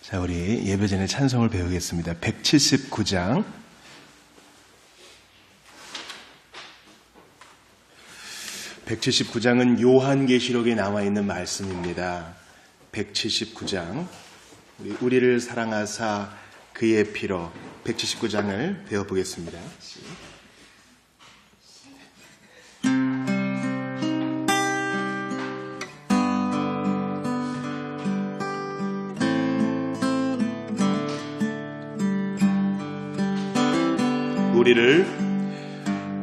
자, 우리 예배 전에 찬송을 배우겠습니다. 179장. 179장은 요한계시록에 나와 있는 말씀입니다. 179장. 우리를 사랑하사 그의 피로 179장을 배워보겠습니다.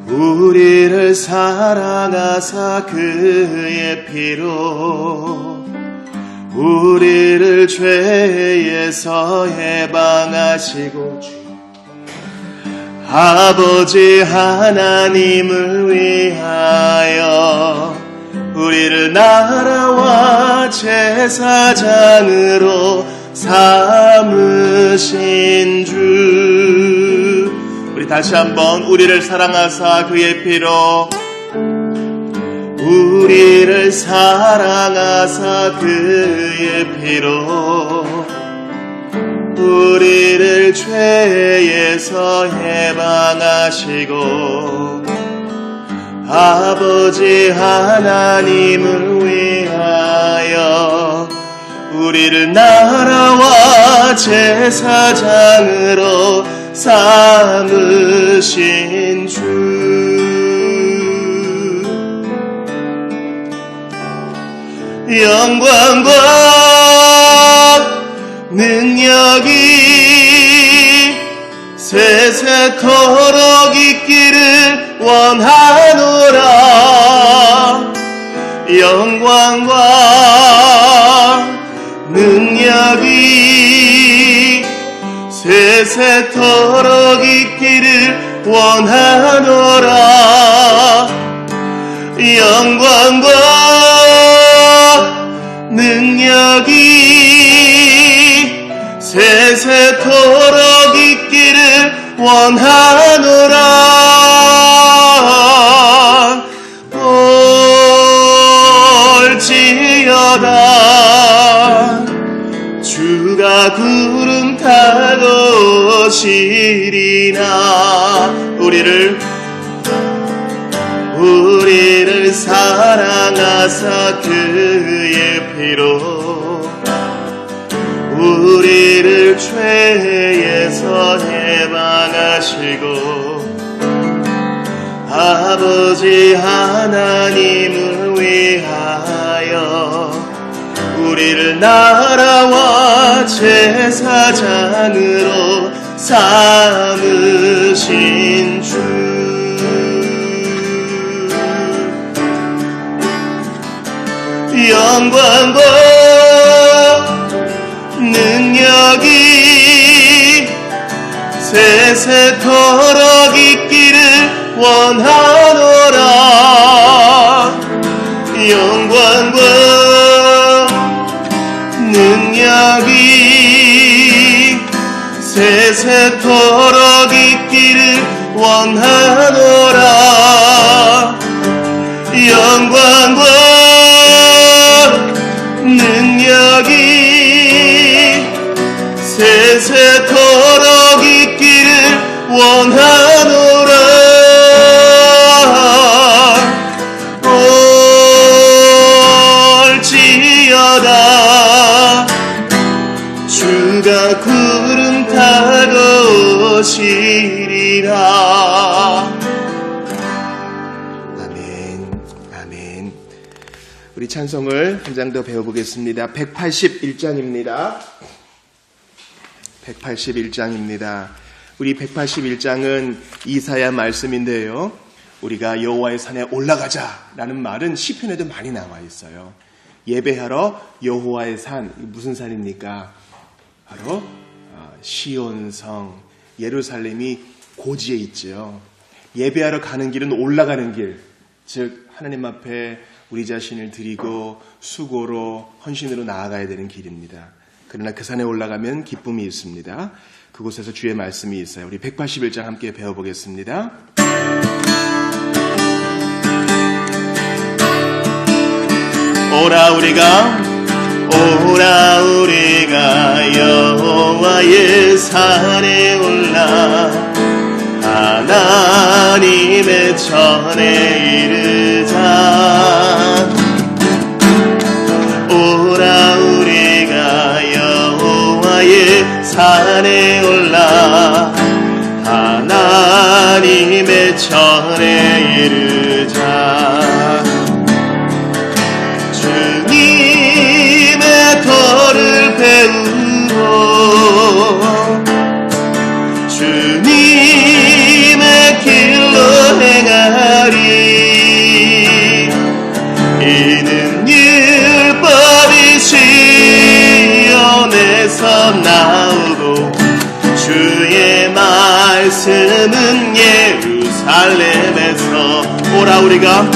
우리를 사랑하사 그의 피로 우리를 죄에서 해방하시고 아버지 하나님을 위하여 우리를 나라와 제사장으로 삼으신 주. 우리 다시 한번 우리를 사랑하사 그의 피로 우리를 사랑하사 그의 피로 우리를 죄에서 해방하시고 아버지 하나님을 위하여 우리를 나라와 제사장으로 삼으신 주. 영광과 능력이 세세토록 있기를 원하노라. 영광과 능력이 세세토록 있기를 원하노라. 영광과 능력이 세세토록 있기를 원하노라. 올지어다 주가 구름 타고 오시리나. 우리를 사랑하사 그의 피로 우리를 죄에서 해방하시고 아버지 하나님을 위하여 우리를 나라와 제사장으로 삼으신 주. 영광과 능력이 세세토록 있기를 원하노라. 영광과 능력이 세세토록 있기를 원하노라. 영광과 능력이 세세토록 있기를 원하노라. 올지어다 주가 구름 타고 오시리라. 아멘. 우리 찬송을 한 장 더 배워보겠습니다. 181장입니다. 181장입니다. 우리 181장은 이사야 말씀인데요. 우리가 여호와의 산에 올라가자라는 말은 시편에도 많이 나와 있어요. 예배하러 여호와의 산, 무슨 산입니까? 바로 시온성, 예루살렘이 고지에 있죠. 예배하러 가는 길은 올라가는 길, 즉 하나님 앞에 우리 자신을 드리고 수고로 헌신으로 나아가야 되는 길입니다. 그러나 그 산에 올라가면 기쁨이 있습니다. 그곳에서 주의 말씀이 있어요. 우리 181장 함께 배워보겠습니다. 오라 우리가 여호와의 여호와의 산에 올라 하나님의 전에 이르자. 오라 우리가 여호와의 산에 올라 하나님의 전에 이르자. 주님의 도를 배우고 주님의 길로 행하리. 이는 율법이 시온에서 나오고 주의 말씀은 예루살렘에서. 오라 우리가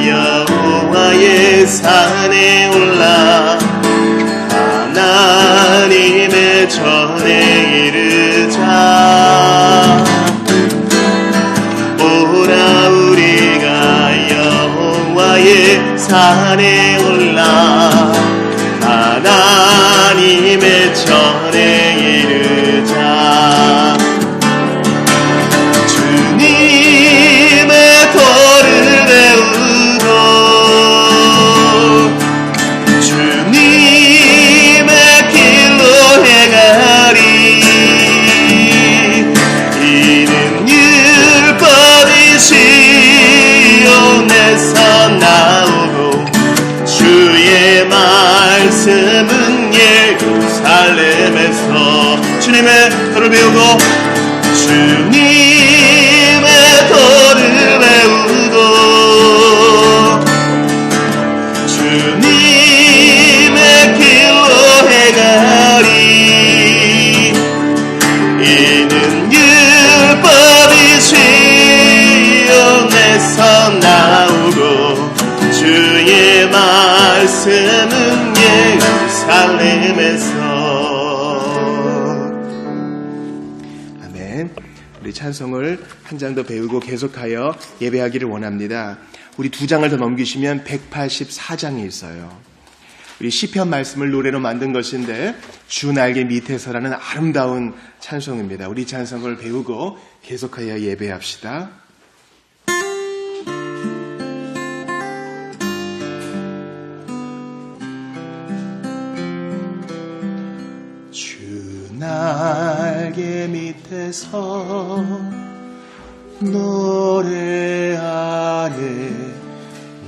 여호와의 산에 올라 하나님의 전에 이르자. 오라 우리가 여호와의 산에 올라 하나님의 전에 이르자. 주님의 도를 배우고 주님의 길로 행하리. 이는 율법이 시온에서 나오고 주의 말씀은 예루살렘에서. 주님의 도를 배우고 주님의 도를 배우고 주님의 길로 행하리. 이는 율법이 시온에서 나오고 주의 말씀은 예루살렘에서. 아멘. 우리 찬송을 한 장 더 배우고 계속하여 예배하기를 원합니다. 우리 두 장을 더 넘기시면 184장이 있어요. 우리 시편 말씀을 노래로 만든 것인데 주 날개 밑에서라는 아름다운 찬송입니다. 우리 찬송을 배우고 계속하여 예배합시다. 주 날개 밑에서 노래하네.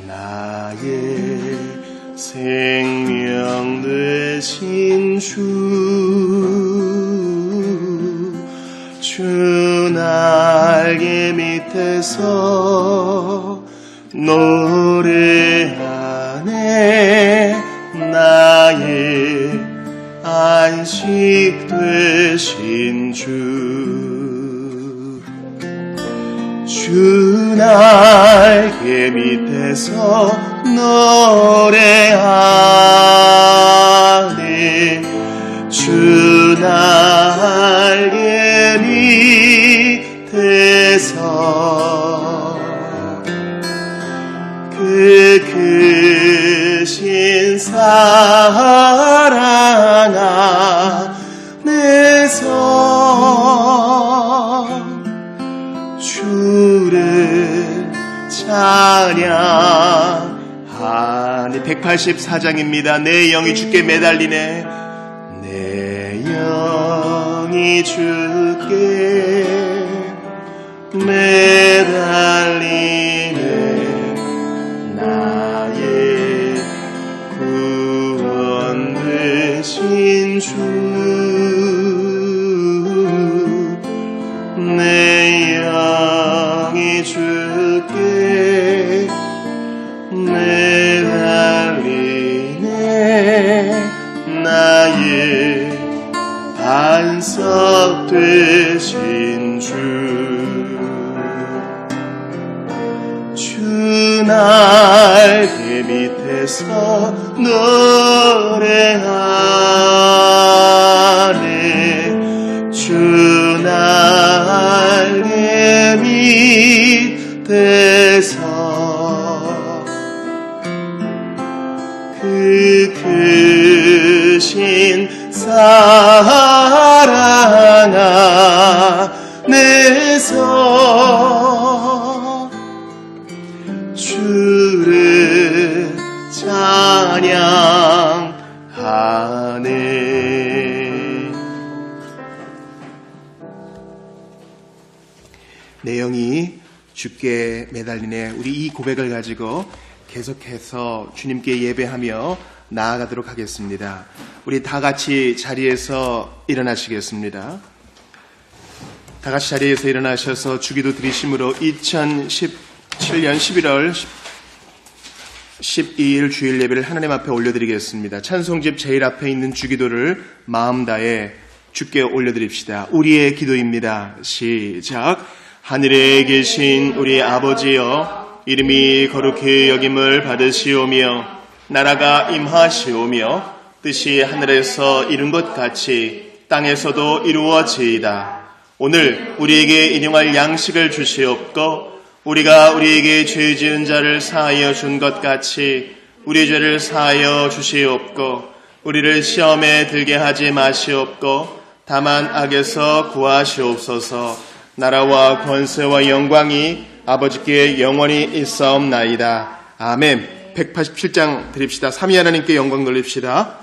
나의 생명 되신 주 날개 밑에서 노래하네. 나의 안식 되신 주 날개 밑에서 노래하네. 주 날개 밑에서 그 크신 사랑 안에서 주를 찬양하니. 184장입니다. 내 영이 주께 매달리네. 내 영이 주께 매달리네. 나의 구원 되신 주 내 영이 주께 매달리네. 나의 반석 되신 주 날개 밑에서 노래하네. 주 날개 밑에서 그 그 크신 사랑 안에서 주를 찬양하네. 내 영이 주께 매달리네. 우리 이 고백을 가지고 계속해서 주님께 예배하며 나아가도록 하겠습니다. 우리 다 같이 자리에서 일어나시겠습니다. 다 같이 자리에서 일어나셔서 주기도 드리심으로 2017년 11월 12일 주일 예배를 하나님 앞에 올려드리겠습니다. 찬송집 제일 앞에 있는 주기도를 마음 다해 주께 올려드립시다. 우리의 기도입니다. 시작. 하늘에 계신 우리 아버지여, 이름이 거룩히 여김을 받으시오며 나라가 임하시오며 뜻이 하늘에서 이룬 것 같이 땅에서도 이루어지이다. 오늘 우리에게 일용할 양식을 주시옵고 우리가 우리에게 죄 지은 자를 사하여 준 것 같이 우리 죄를 사하여 주시옵고 우리를 시험에 들게 하지 마시옵고 다만 악에서 구하시옵소서. 나라와 권세와 영광이 아버지께 영원히 있사옵나이다. 아멘. 187장 드립시다. 삼위 하나님께 영광 돌립시다.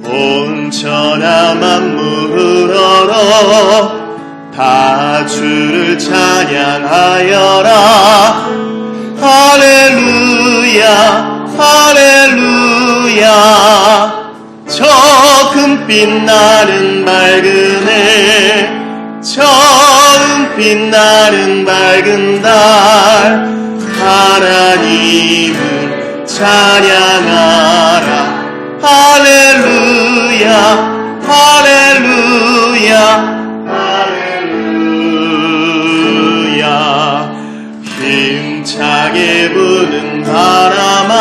온 천하 만물어러 다 주를 찬양하여라. 할렐루야 할렐루야. 저 금빛 나는 밝은 해, 저 은빛 나는 밝은 달, 하나님을 찬양하라. 할렐루야 할렐루야 할렐루야. 힘차게 부는 바람아,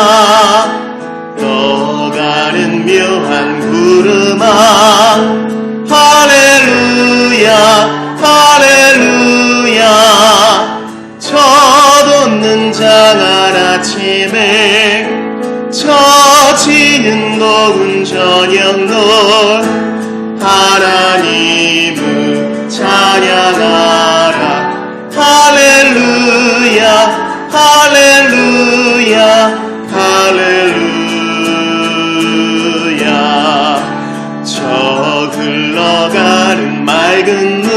떠가는 묘한 구름아, 할렐루야 할렐루야. 젖없는 장한 아침에 처지는 더운 저녁놀, 하나님을 찬양하라. 할렐루야 할렐루야 할렐루야. 저 흘러가는 맑은 물,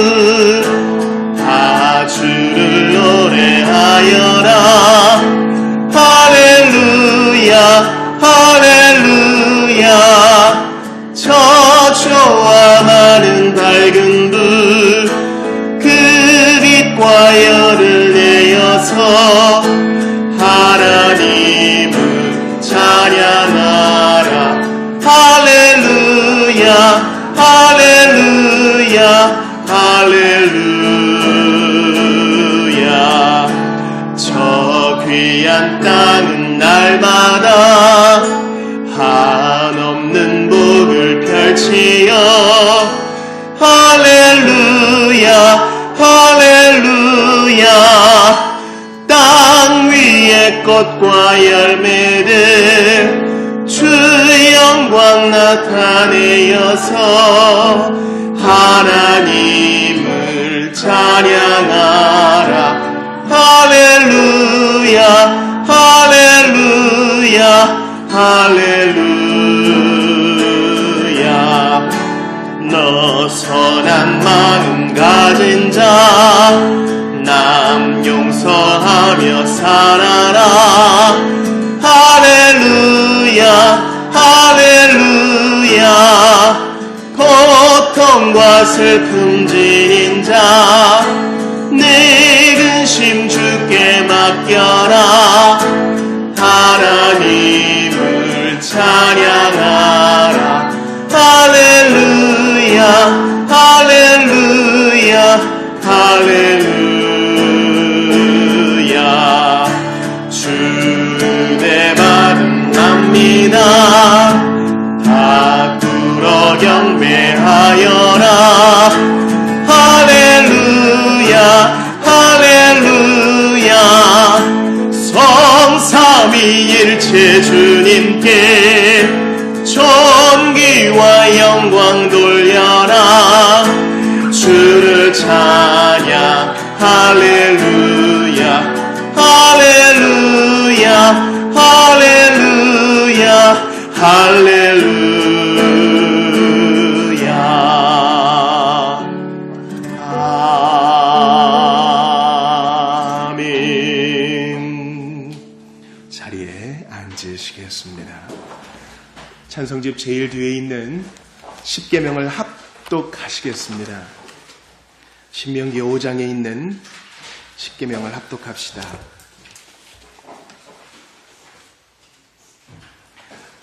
다 주를 노래하여라. 할렐루야 할렐루야. 저 좋아 많은 밝은 불, 그 빛과 열을 내어서 하나님을 찬양하라. 할렐루야 할렐루야 할렐루야. 저 귀한 땅은 날마다 한없는 복을 펼치어 할렐루야 할렐루야. 땅 위의 꽃과 열매들 주 영광 나타내어서 하나님을 찬양하라. 할렐루야 할렐루야 할렐루야. 너 선한 마음 가진 자, 남 용서하며 살아라. 할렐루야 할렐루야. 고통과 슬픔 지닌 자, 내 근심 주께 맡겨라. 하나님을 찬양하라. 할렐루야 할렐루야 할렐루야. 주대 받음합니다. 다 뚫어 경배하여라. 할렐루야 주님께 존귀와 영광 돌려라. 주를 찬양 할렐루야 할렐루야 할렐루야 할렐루야. 아멘. 자리에 앉으시겠습니다. 찬송집 제일 뒤에 있는 십계명을 합독하시겠습니다. 신명기 5장에 있는 십계명을 합독합시다.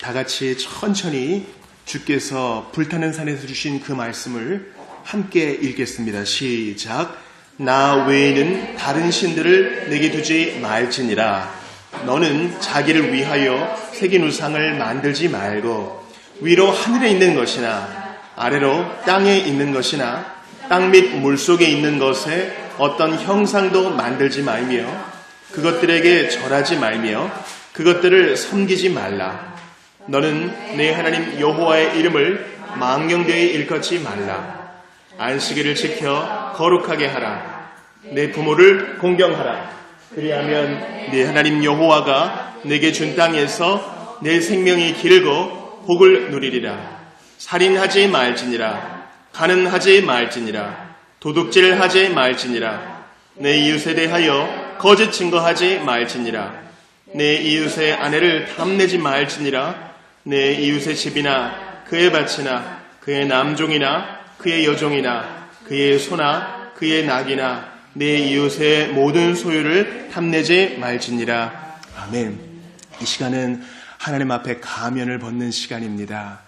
다 같이 천천히 주께서 불타는 산에서 주신 그 말씀을 함께 읽겠습니다. 시작. 나 외에는 다른 신들을 내게 두지 말지니라. 너는 자기를 위하여 새긴 우상을 만들지 말고 위로 하늘에 있는 것이나 아래로 땅에 있는 것이나 땅 및 물속에 있는 것에 어떤 형상도 만들지 말며 그것들에게 절하지 말며 그것들을 섬기지 말라. 너는 내 하나님 여호와의 이름을 망령되이 일컫지 말라. 안식일을 지켜 거룩하게 하라. 내 부모를 공경하라. 그리하면 내 하나님 여호와가 내게 준 땅에서 내 생명이 길고 복을 누리리라. 살인하지 말지니라. 간음하지 말지니라. 도둑질하지 말지니라. 내 이웃에 대하여 거짓 증거하지 말지니라. 내 이웃의 아내를 탐내지 말지니라. 내 이웃의 집이나 그의 밭이나 그의 남종이나 그의 여종이나 그의 소나 그의 낙이나 내 이웃의 모든 소유를 탐내지 말지니라. 아멘. 이 시간은 하나님 앞에 가면을 벗는 시간입니다.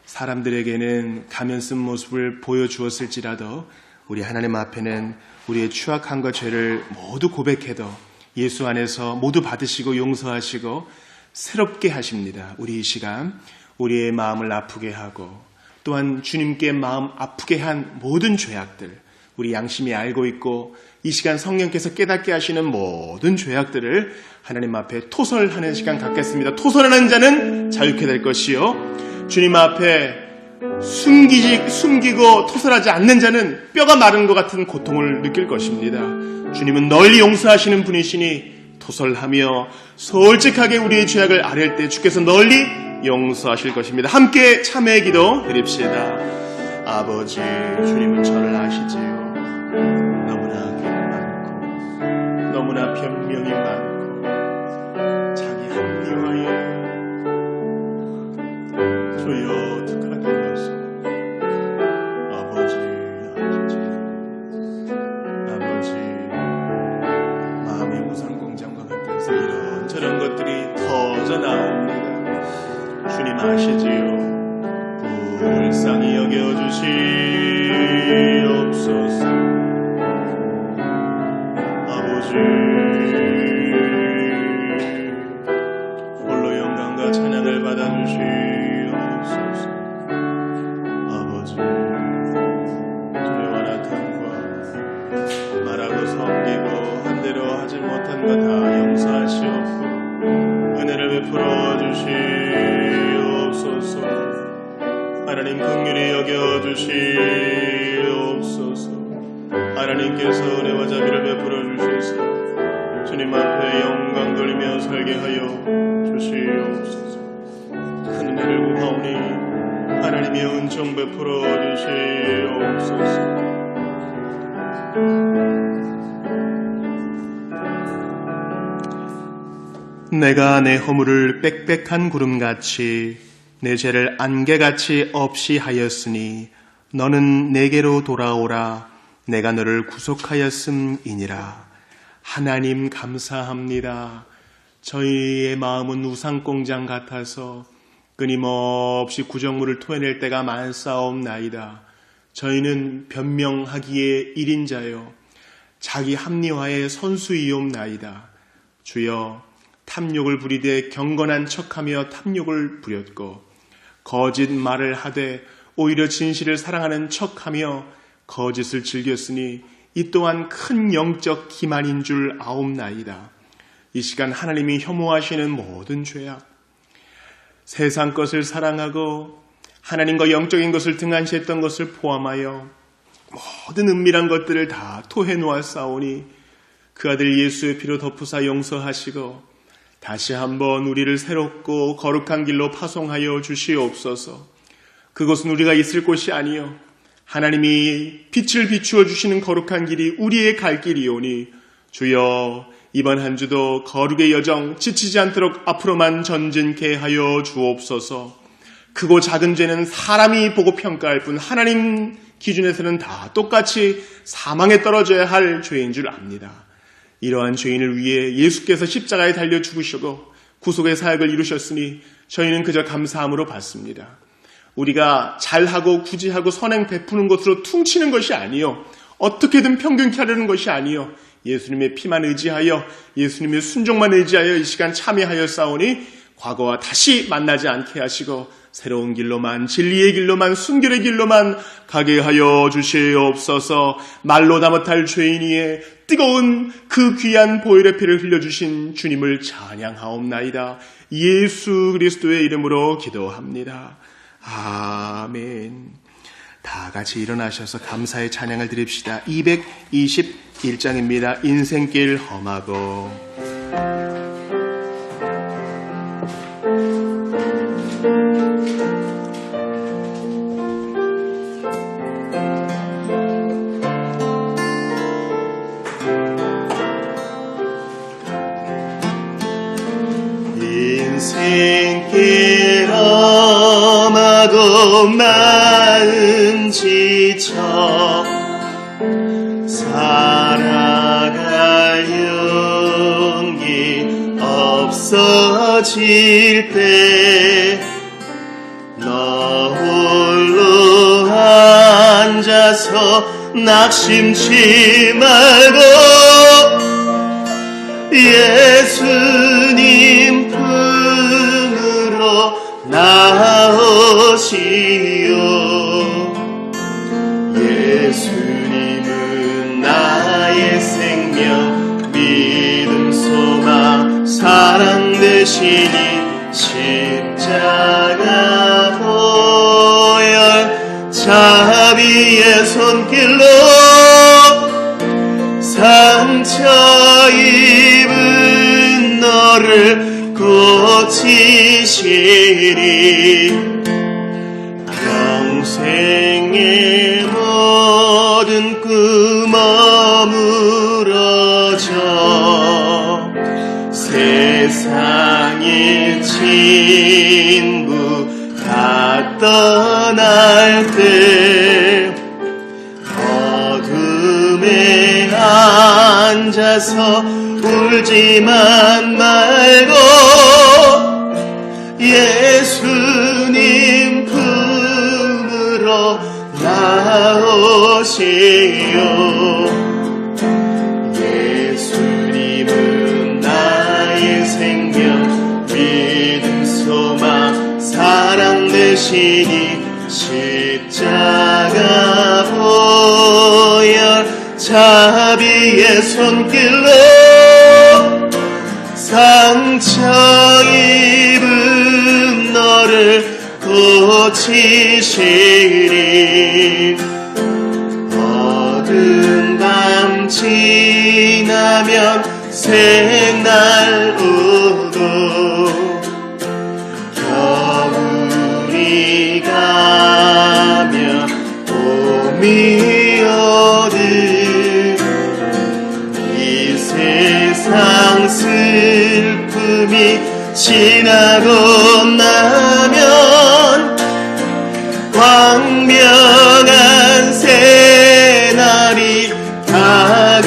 사람들에게는 가면 쓴 모습을 보여주었을지라도 우리 하나님 앞에는 우리의 추악함과 죄를 모두 고백해도 예수 안에서 모두 받으시고 용서하시고 새롭게 하십니다. 우리 이 시간 우리의 마음을 아프게 하고 또한 주님께 마음 아프게 한 모든 죄악들, 우리 양심이 알고 있고 이 시간 성령께서 깨닫게 하시는 모든 죄악들을 하나님 앞에 토설하는 시간 갖겠습니다. 토설하는 자는 자유케 될 것이요, 주님 앞에 숨기고 토설하지 않는 자는 뼈가 마른 것 같은 고통을 느낄 것입니다. 주님은 널리 용서하시는 분이시니 토설하며 솔직하게 우리의 죄악을 아뢰을 때 주께서 널리 용서하실 것입니다. 함께 참회의 기도 드립시다. 아버지, 주님은 저를 아시지요. 너무나 많고 너무나 변명이 많고 자기 합리화에 주여 어떡하게 하소서. 아버지 아시지요. 아버지, 마음의 무상공장과 같아서 이런저런 것들이 터져 나옵니다. 주님 아시지요. 불쌍히 여겨주시옵소서. 아버지, 홀로 영광과 찬양을 받아주시옵소서. 아버지, 저의 완악함과 말하고 섬기고 한대로 하지 못한 것 다 용서하시옵고 은혜를 베풀어 주시옵소서. 하나님 긍휼히 여겨주시옵소서. 하나님께서 은혜와 자비를 베풀어 주셔서 주님 앞에 영광 돌리며 살게 하여 주시옵소서. 큰 은혜를 구하오니 하나님의 은총 베풀어 주시옵소서. 내가 내 허물을 빽빽한 구름같이 내 죄를 안개같이 없이 하였으니 너는 내게로 돌아오라. 내가 너를 구속하였음이니라. 하나님 감사합니다. 저희의 마음은 우상공장 같아서 끊임없이 구정물을 토해낼 때가 많사옵나이다. 저희는 변명하기에 1인자요 자기 합리화의 선수이옵나이다. 주여, 탐욕을 부리되 경건한 척하며 탐욕을 부렸고 거짓말을 하되 오히려 진실을 사랑하는 척하며 거짓을 즐겼으니 이 또한 큰 영적 기만인 줄 아옵나이다. 이 시간 하나님이 혐오하시는 모든 죄악, 세상 것을 사랑하고 하나님과 영적인 것을 등한시했던 것을 포함하여 모든 은밀한 것들을 다 토해 놓았사오니 그 아들 예수의 피로 덮으사 용서하시고 다시 한번 우리를 새롭고 거룩한 길로 파송하여 주시옵소서. 그것은 우리가 있을 곳이 아니요 하나님이 빛을 비추어 주시는 거룩한 길이 우리의 갈 길이오니 주여 이번 한 주도 거룩의 여정 지치지 않도록 앞으로만 전진케 하여 주옵소서. 크고 작은 죄는 사람이 보고 평가할 뿐 하나님 기준에서는 다 똑같이 사망에 떨어져야 할 죄인 줄 압니다. 이러한 죄인을 위해 예수께서 십자가에 달려 죽으시고 구속의 사역을 이루셨으니 저희는 그저 감사함으로 받습니다. 우리가 잘하고 구제하고 선행 베푸는 것으로 퉁치는 것이 아니요 어떻게든 평균케 하려는 것이 아니요 예수님의 피만 의지하여 예수님의 순종만 의지하여 이 시간 참여하였사오니 과거와 다시 만나지 않게 하시고 새로운 길로만 진리의 길로만 순결의 길로만 가게 하여 주시옵소서. 말로 다 못할 죄인이에 뜨거운 그 귀한 보혈의 피를 흘려주신 주님을 찬양하옵나이다. 예수 그리스도의 이름으로 기도합니다. 아멘. 다 같이 일어나셔서 감사의 찬양을 드립시다. 221장입니다. 인생길 험하고 인생길 험하고 마음 지쳐 살아갈 용기 없어질 때 너 홀로 앉아서 낙심치 말고 예수님 품으로 나오시오. 예수님은 나의 생명 믿음 소망 사랑 되시니 십자가 보혈 자비의 손길로 상처 입은 너를 고치시리. 평생의 모든 꿈 어무러져 세상의 친구 다 떠날 때 어둠에 앉아서 울지만 말고 예수님 품으로 나오시오. 예수님은 나의 생명 믿음 소망 사랑 되시니 십자가 보혈 자비의 손길로 상처 입은 너를 고치시리. 어두운 밤 지나면 새날 오고 겨울이 가면 봄이 오듯 이 세상 슬픔이 지나고 나면 광명한 새날이 다가오네.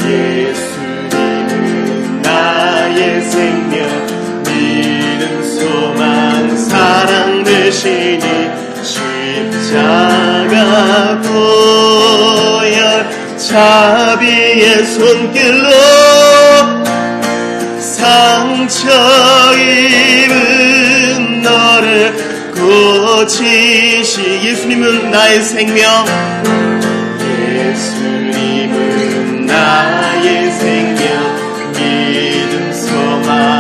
예수님은 나의 생명 믿음 소망 사랑 되시니 십자가 보혈 자비의 손길로 상처 입은 너를 고치시. 예수님은 나의 생명 예수님은 나의 생명 믿음 소망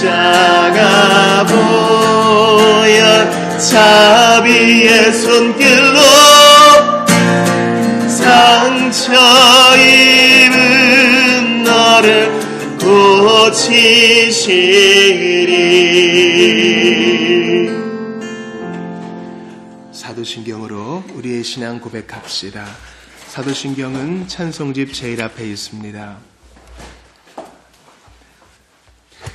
십자가 보혈 자비의 손길로 상처 입은 너를 고치시리. 사도신경으로 우리의 신앙 고백합시다. 사도신경은 찬송집 제일 앞에 있습니다.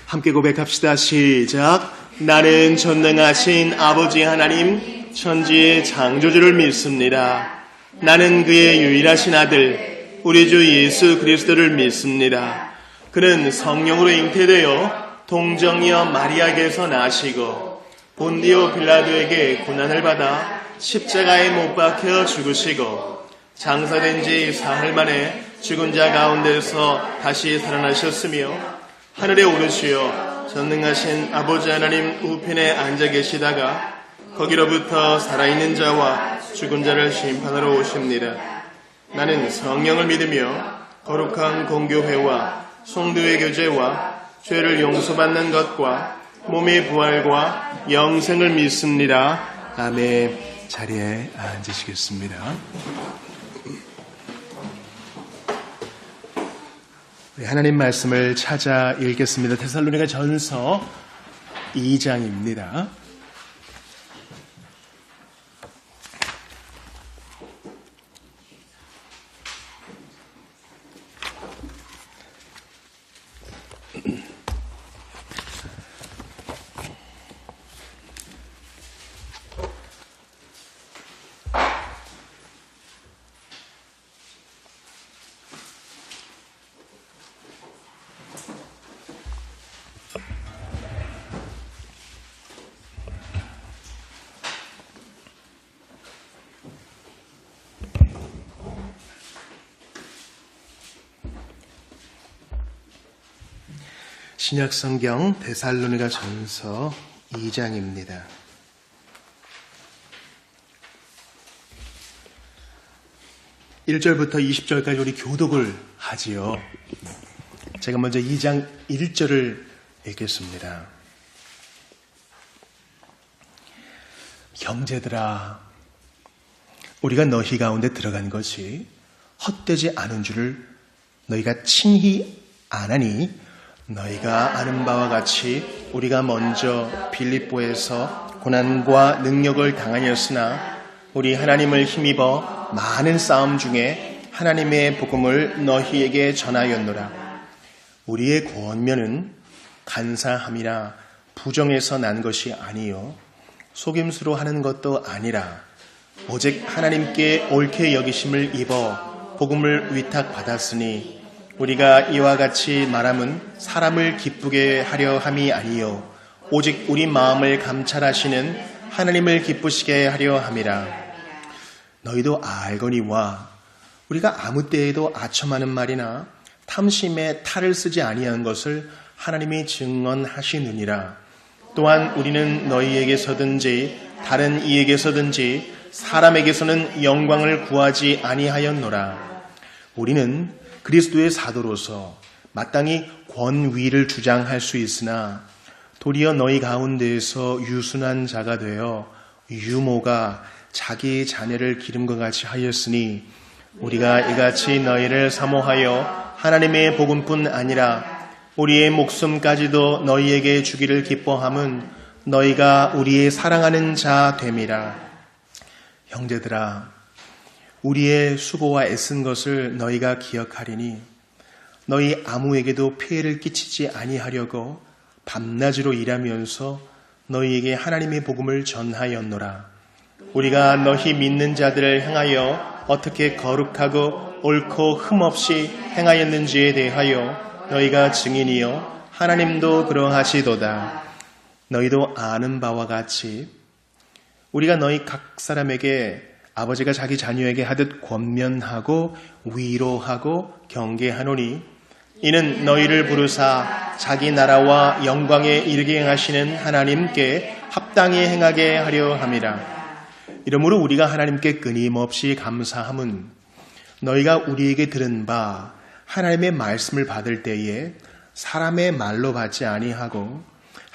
함께 고백합시다. 시작. 나는 전능하신 아버지 하나님 천지의 창조주를 믿습니다. 나는 그의 유일하신 아들 우리 주 예수 그리스도를 믿습니다. 그는 성령으로 잉태되어 동정녀 마리아에게서 나시고 본디오 빌라도에게 고난을 받아 십자가에 못 박혀 죽으시고 장사된 지 사흘 만에 죽은 자 가운데서 다시 살아나셨으며 하늘에 오르시어 전능하신 아버지 하나님 우편에 앉아 계시다가 거기로부터 살아있는 자와 죽은 자를 심판하러 오십니다. 나는 성령을 믿으며 거룩한 공교회와 성도의 교제와 죄를 용서받는 것과 몸의 부활과 영생을 믿습니다. 아멘. 자리에 앉으시겠습니다. 우리 하나님 말씀을 찾아 읽겠습니다. 데살로니가 전서 2장입니다. 신약성경 데살로니가 전서 2장입니다. 1절부터 20절까지 우리 교독을 하지요. 제가 먼저 2장 1절을 읽겠습니다. 형제들아, 우리가 너희 가운데 들어간 것이 헛되지 않은 줄을 너희가 친히 아나니 너희가 아는 바와 같이 우리가 먼저 빌립보에서 고난과 능력을 당하였으나 우리 하나님을 힘입어 많은 싸움 중에 하나님의 복음을 너희에게 전하였노라. 우리의 권면은 간사함이나 부정에서 난 것이 아니요 속임수로 하는 것도 아니라 오직 하나님께 옳게 여기심을 입어 복음을 위탁받았으니 우리가 이와 같이 말함은 사람을 기쁘게 하려 함이 아니요 오직 우리 마음을 감찰하시는 하나님을 기쁘시게 하려 함이라. 너희도 알거니와 우리가 아무 때에도 아첨하는 말이나 탐심에 탈을 쓰지 아니한 것을 하나님이 증언하시느니라. 또한 우리는 너희에게서든지 다른 이에게서든지 사람에게서는 영광을 구하지 아니하였노라. 우리는 그리스도의 사도로서 마땅히 권위를 주장할 수 있으나 도리어 너희 가운데에서 유순한 자가 되어 유모가 자기 자녀를 기름과 같이 하였으니 우리가 이같이 너희를 사모하여 하나님의 복음뿐 아니라 우리의 목숨까지도 너희에게 주기를 기뻐함은 너희가 우리의 사랑하는 자 됨이라. 형제들아, 우리의 수고와 애쓴 것을 너희가 기억하리니 너희 아무에게도 피해를 끼치지 아니하려고 밤낮으로 일하면서 너희에게 하나님의 복음을 전하였노라. 우리가 너희 믿는 자들을 향하여 어떻게 거룩하고 옳고 흠없이 행하였는지에 대하여 너희가 증인이요 하나님도 그러하시도다. 너희도 아는 바와 같이 우리가 너희 각 사람에게 아버지가 자기 자녀에게 하듯 권면하고 위로하고 경계하노니 이는 너희를 부르사 자기 나라와 영광에 이르게 하시는 하나님께 합당히 행하게 하려 함이라. 이러므로 우리가 하나님께 끊임없이 감사함은 너희가 우리에게 들은 바 하나님의 말씀을 받을 때에 사람의 말로 받지 아니하고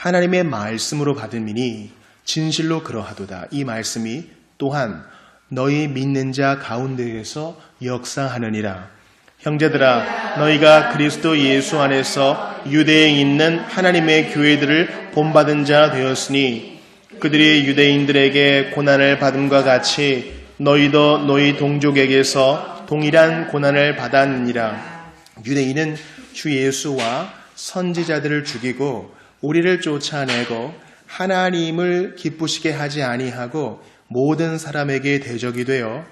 하나님의 말씀으로 받음이니 진실로 그러하도다. 이 말씀이 또한 너희 믿는 자 가운데에서 역사하느니라. 형제들아, 너희가 그리스도 예수 안에서 유대에 있는 하나님의 교회들을 본받은 자 되었으니 그들이 유대인들에게 고난을 받음과 같이 너희도 너희 동족에게서 동일한 고난을 받았느니라. 유대인은 주 예수와 선지자들을 죽이고 우리를 쫓아내고 하나님을 기쁘시게 하지 아니하고 모든 사람에게 대적이 되어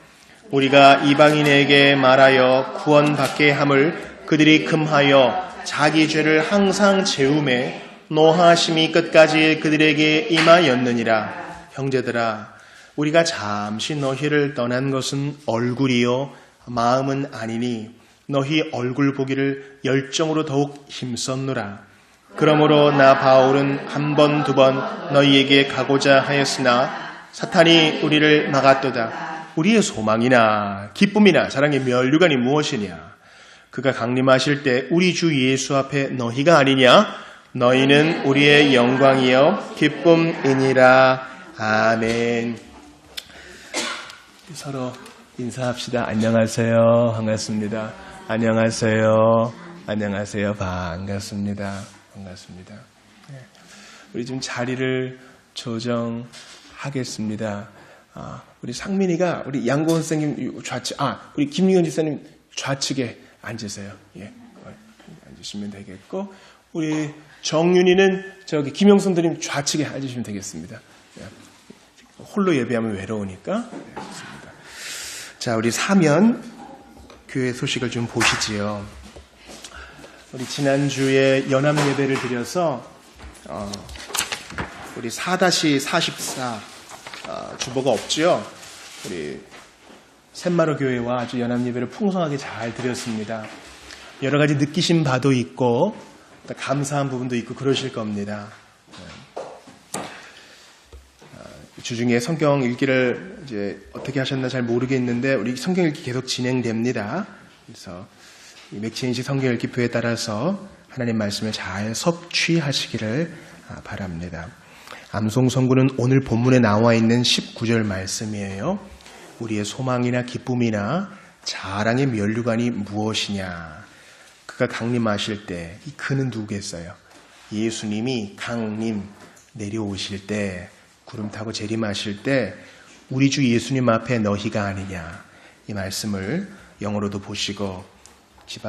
우리가 이방인에게 말하여 구원받게 함을 그들이 금하여 자기 죄를 항상 재움에 노하심이 끝까지 그들에게 임하였느니라. 형제들아, 우리가 잠시 너희를 떠난 것은 얼굴이요 마음은 아니니 너희 얼굴 보기를 열정으로 더욱 힘썼노라. 그러므로 나 바울은 한 번, 두 번 너희에게 가고자 하였으나 사탄이 우리를 막았도다. 우리의 소망이나 기쁨이나 자랑의 면류관이 무엇이냐? 그가 강림하실 때 우리 주 예수 앞에 너희가 아니냐? 너희는 우리의 영광이요 기쁨이니라. 아멘. 서로 인사합시다. 안녕하세요. 반갑습니다. 안녕하세요. 안녕하세요. 반갑습니다. 반갑습니다. 우리 좀 자리를 조정하겠습니다. 우리 상민이가 우리 양고은 선생님 좌측, 우리 김유현 지사님 좌측에 앉으세요. 예, 앉으시면 되겠고, 우리 정윤이는 저기 김영선 드님 좌측에 앉으시면 되겠습니다. 예, 홀로 예배하면 외로우니까. 네, 좋습니다. 자, 우리 사면 교회 소식을 좀 보시지요. 우리 지난주에 연합 예배를 드려서 우리 4-44 주보가 없지요. 우리 샘마루 교회와 아주 연합 예배를 풍성하게 잘 드렸습니다. 여러 가지 느끼신 바도 있고 감사한 부분도 있고 그러실 겁니다. 주중에 성경 읽기를 이제 어떻게 하셨나 잘 모르겠는데 우리 성경 읽기 계속 진행됩니다. 그래서 이 맥체인식 성경 읽기표에 따라서 하나님 말씀을 잘 섭취하시기를 바랍니다. 암송 선구는 오늘 본문에 나와 있는 19절 말씀이에요. 우리의 소망이나 기쁨이나 자랑의 면류관이 무엇이냐? 그가 강림하실 때, 이 그는 누구겠어요? 예수님이 강림 내려오실 때, 구름 타고 재림하실 때 우리 주 예수님 앞에 너희가 아니냐? 이 말씀을 영어로도 보시고 집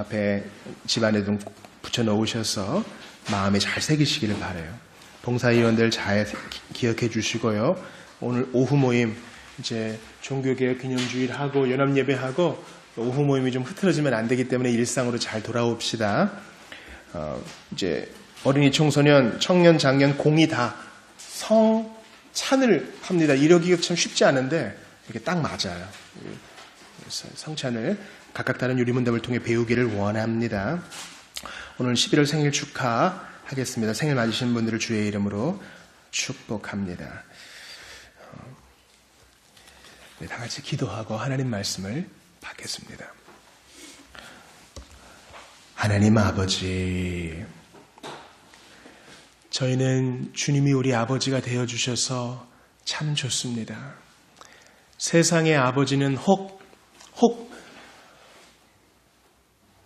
안에도 붙여 놓으셔서 마음에 잘 새기시기를 바라요. 봉사위원들 잘 기억해 주시고요. 오늘 오후 모임 이제 종교개혁 기념주일 하고 연합예배하고 오후 모임이 좀 흐트러지면 안 되기 때문에 일상으로 잘 돌아옵시다. 이제 어린이 청소년 청년 장년 공이 다 성찬을 합니다. 이러기가 참 쉽지 않은데 이게 딱 맞아요. 성찬을 각각 다른 유리문답을 통해 배우기를 원합니다. 오늘 11월 생일 축하하겠습니다. 생일 맞으시는 분들을 주의 이름으로 축복합니다. 네, 다 같이 기도하고 하나님 말씀을 받겠습니다. 하나님 아버지, 저희는 주님이 우리 아버지가 되어주셔서 참 좋습니다. 세상의 아버지는 혹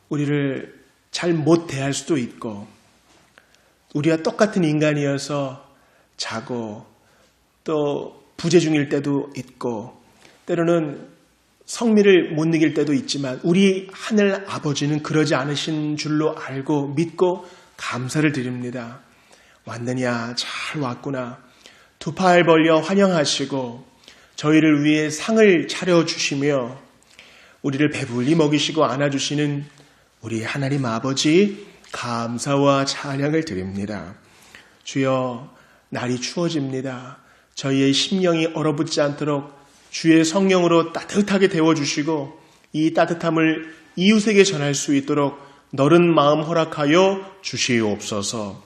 우리를 잘 못 대할 수도 있고 우리와 똑같은 인간이어서 자고 또 부재중일 때도 있고 때로는 성미를 못 느낄 때도 있지만 우리 하늘 아버지는 그러지 않으신 줄로 알고 믿고 감사를 드립니다. 왔느냐, 잘 왔구나. 두 팔 벌려 환영하시고 저희를 위해 상을 차려주시며 우리를 배불리 먹이시고 안아주시는 우리 하나님 아버지 감사와 찬양을 드립니다. 주여, 날이 추워집니다. 저희의 심령이 얼어붙지 않도록 주의 성령으로 따뜻하게 데워주시고 이 따뜻함을 이웃에게 전할 수 있도록 너른 마음 허락하여 주시옵소서.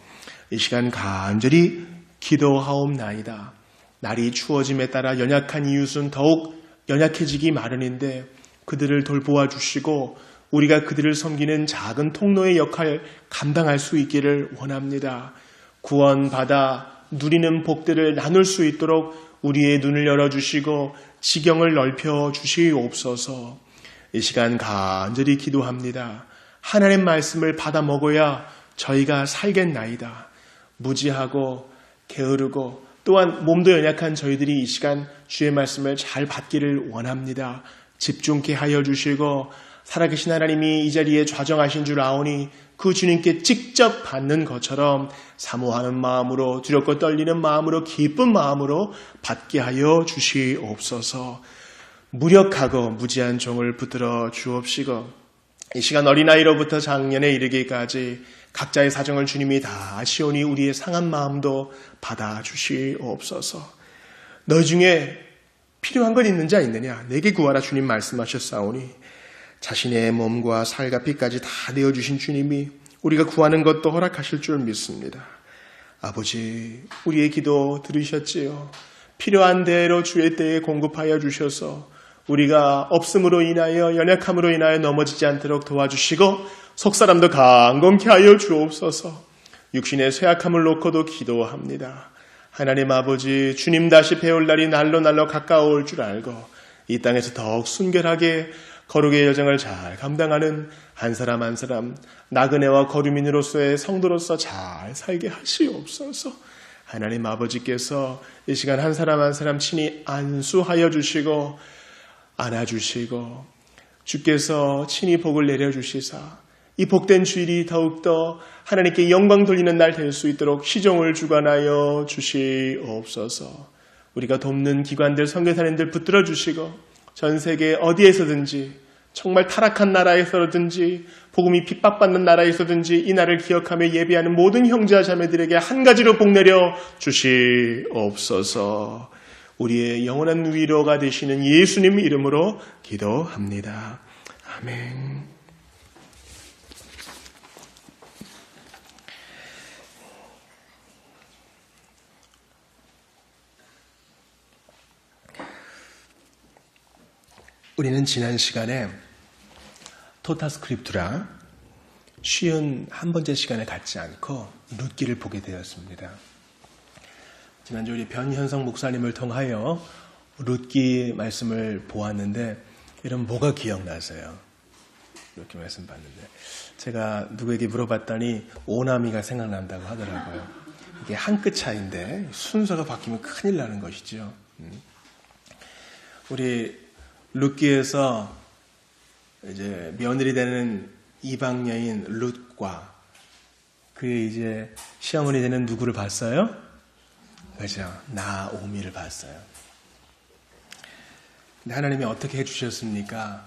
이 시간 간절히 기도하옵나이다. 날이 추워짐에 따라 연약한 이웃은 더욱 연약해지기 마련인데 그들을 돌보아 주시고 우리가 그들을 섬기는 작은 통로의 역할 감당할 수 있기를 원합니다. 구원받아 누리는 복들을 나눌 수 있도록 우리의 눈을 열어주시고 지경을 넓혀 주시옵소서. 이 시간 간절히 기도합니다. 하나님의 말씀을 받아 먹어야 저희가 살겠나이다. 무지하고 게으르고 또한 몸도 연약한 저희들이 이 시간 주의 말씀을 잘 받기를 원합니다. 집중케 하여 주시고 살아계신 하나님이 이 자리에 좌정하신 줄 아오니 그 주님께 직접 받는 것처럼 사모하는 마음으로 두렵고 떨리는 마음으로 기쁜 마음으로 받게 하여 주시옵소서. 무력하고 무지한 종을 붙들어 주옵시고 이 시간 어린아이로부터 장년에 이르기까지 각자의 사정을 주님이 다 아시오니 우리의 상한 마음도 받아주시옵소서. 너희 중에 필요한 것 있는 자 있느냐? 내게 구하라 주님 말씀하셨사오니 자신의 몸과 살과 피까지 다 내어주신 주님이 우리가 구하는 것도 허락하실 줄 믿습니다. 아버지, 우리의 기도 들으셨지요? 필요한 대로 주의 때에 공급하여 주셔서 우리가 없음으로 인하여 연약함으로 인하여 넘어지지 않도록 도와주시고 속사람도 강건케 하여 주옵소서. 육신의 쇠약함을 놓고도 기도합니다. 하나님 아버지, 주님 다시 배울 날이 날로 가까워올 줄 알고 이 땅에서 더욱 순결하게 거룩의 여정을 잘 감당하는 한 사람 한 사람 나그네와 거류민으로서의 성도로서 잘 살게 하시옵소서. 하나님 아버지께서 이 시간 한 사람 한 사람 친히 안수하여 주시고 안아주시고 주께서 친히 복을 내려주시사 이 복된 주일이 더욱더 하나님께 영광 돌리는 날 될 수 있도록 시종을 주관하여 주시옵소서. 우리가 돕는 기관들, 선교사님들 붙들어 주시고 전 세계 어디에서든지 정말 타락한 나라에서든지 복음이 핍박받는 나라에서든지 이 날을 기억하며 예배하는 모든 형제와 자매들에게 한 가지로 복 내려 주시옵소서. 우리의 영원한 위로가 되시는 예수님 이름으로 기도합니다. 아멘. 우리는 지난 시간에 토타스크립투라 쉬운 한 번째 시간을 갖지 않고 룻기를 보게 되었습니다. 지난주 우리 변현성 목사님을 통하여 룻기 말씀을 보았는데 이런 뭐가 기억나세요? 이렇게 말씀 봤는데 제가 누구에게 물어봤더니 오나미가 생각난다고 하더라고요. 이게 한 끗 차이인데 순서가 바뀌면 큰일 나는 것이죠. 우리 룻기에서 이제 며느리 되는 이방 여인 룻과 그의 이제 시어머니 되는 누구를 봤어요? 그죠? 나오미를 봤어요. 근데 하나님이 어떻게 해주셨습니까?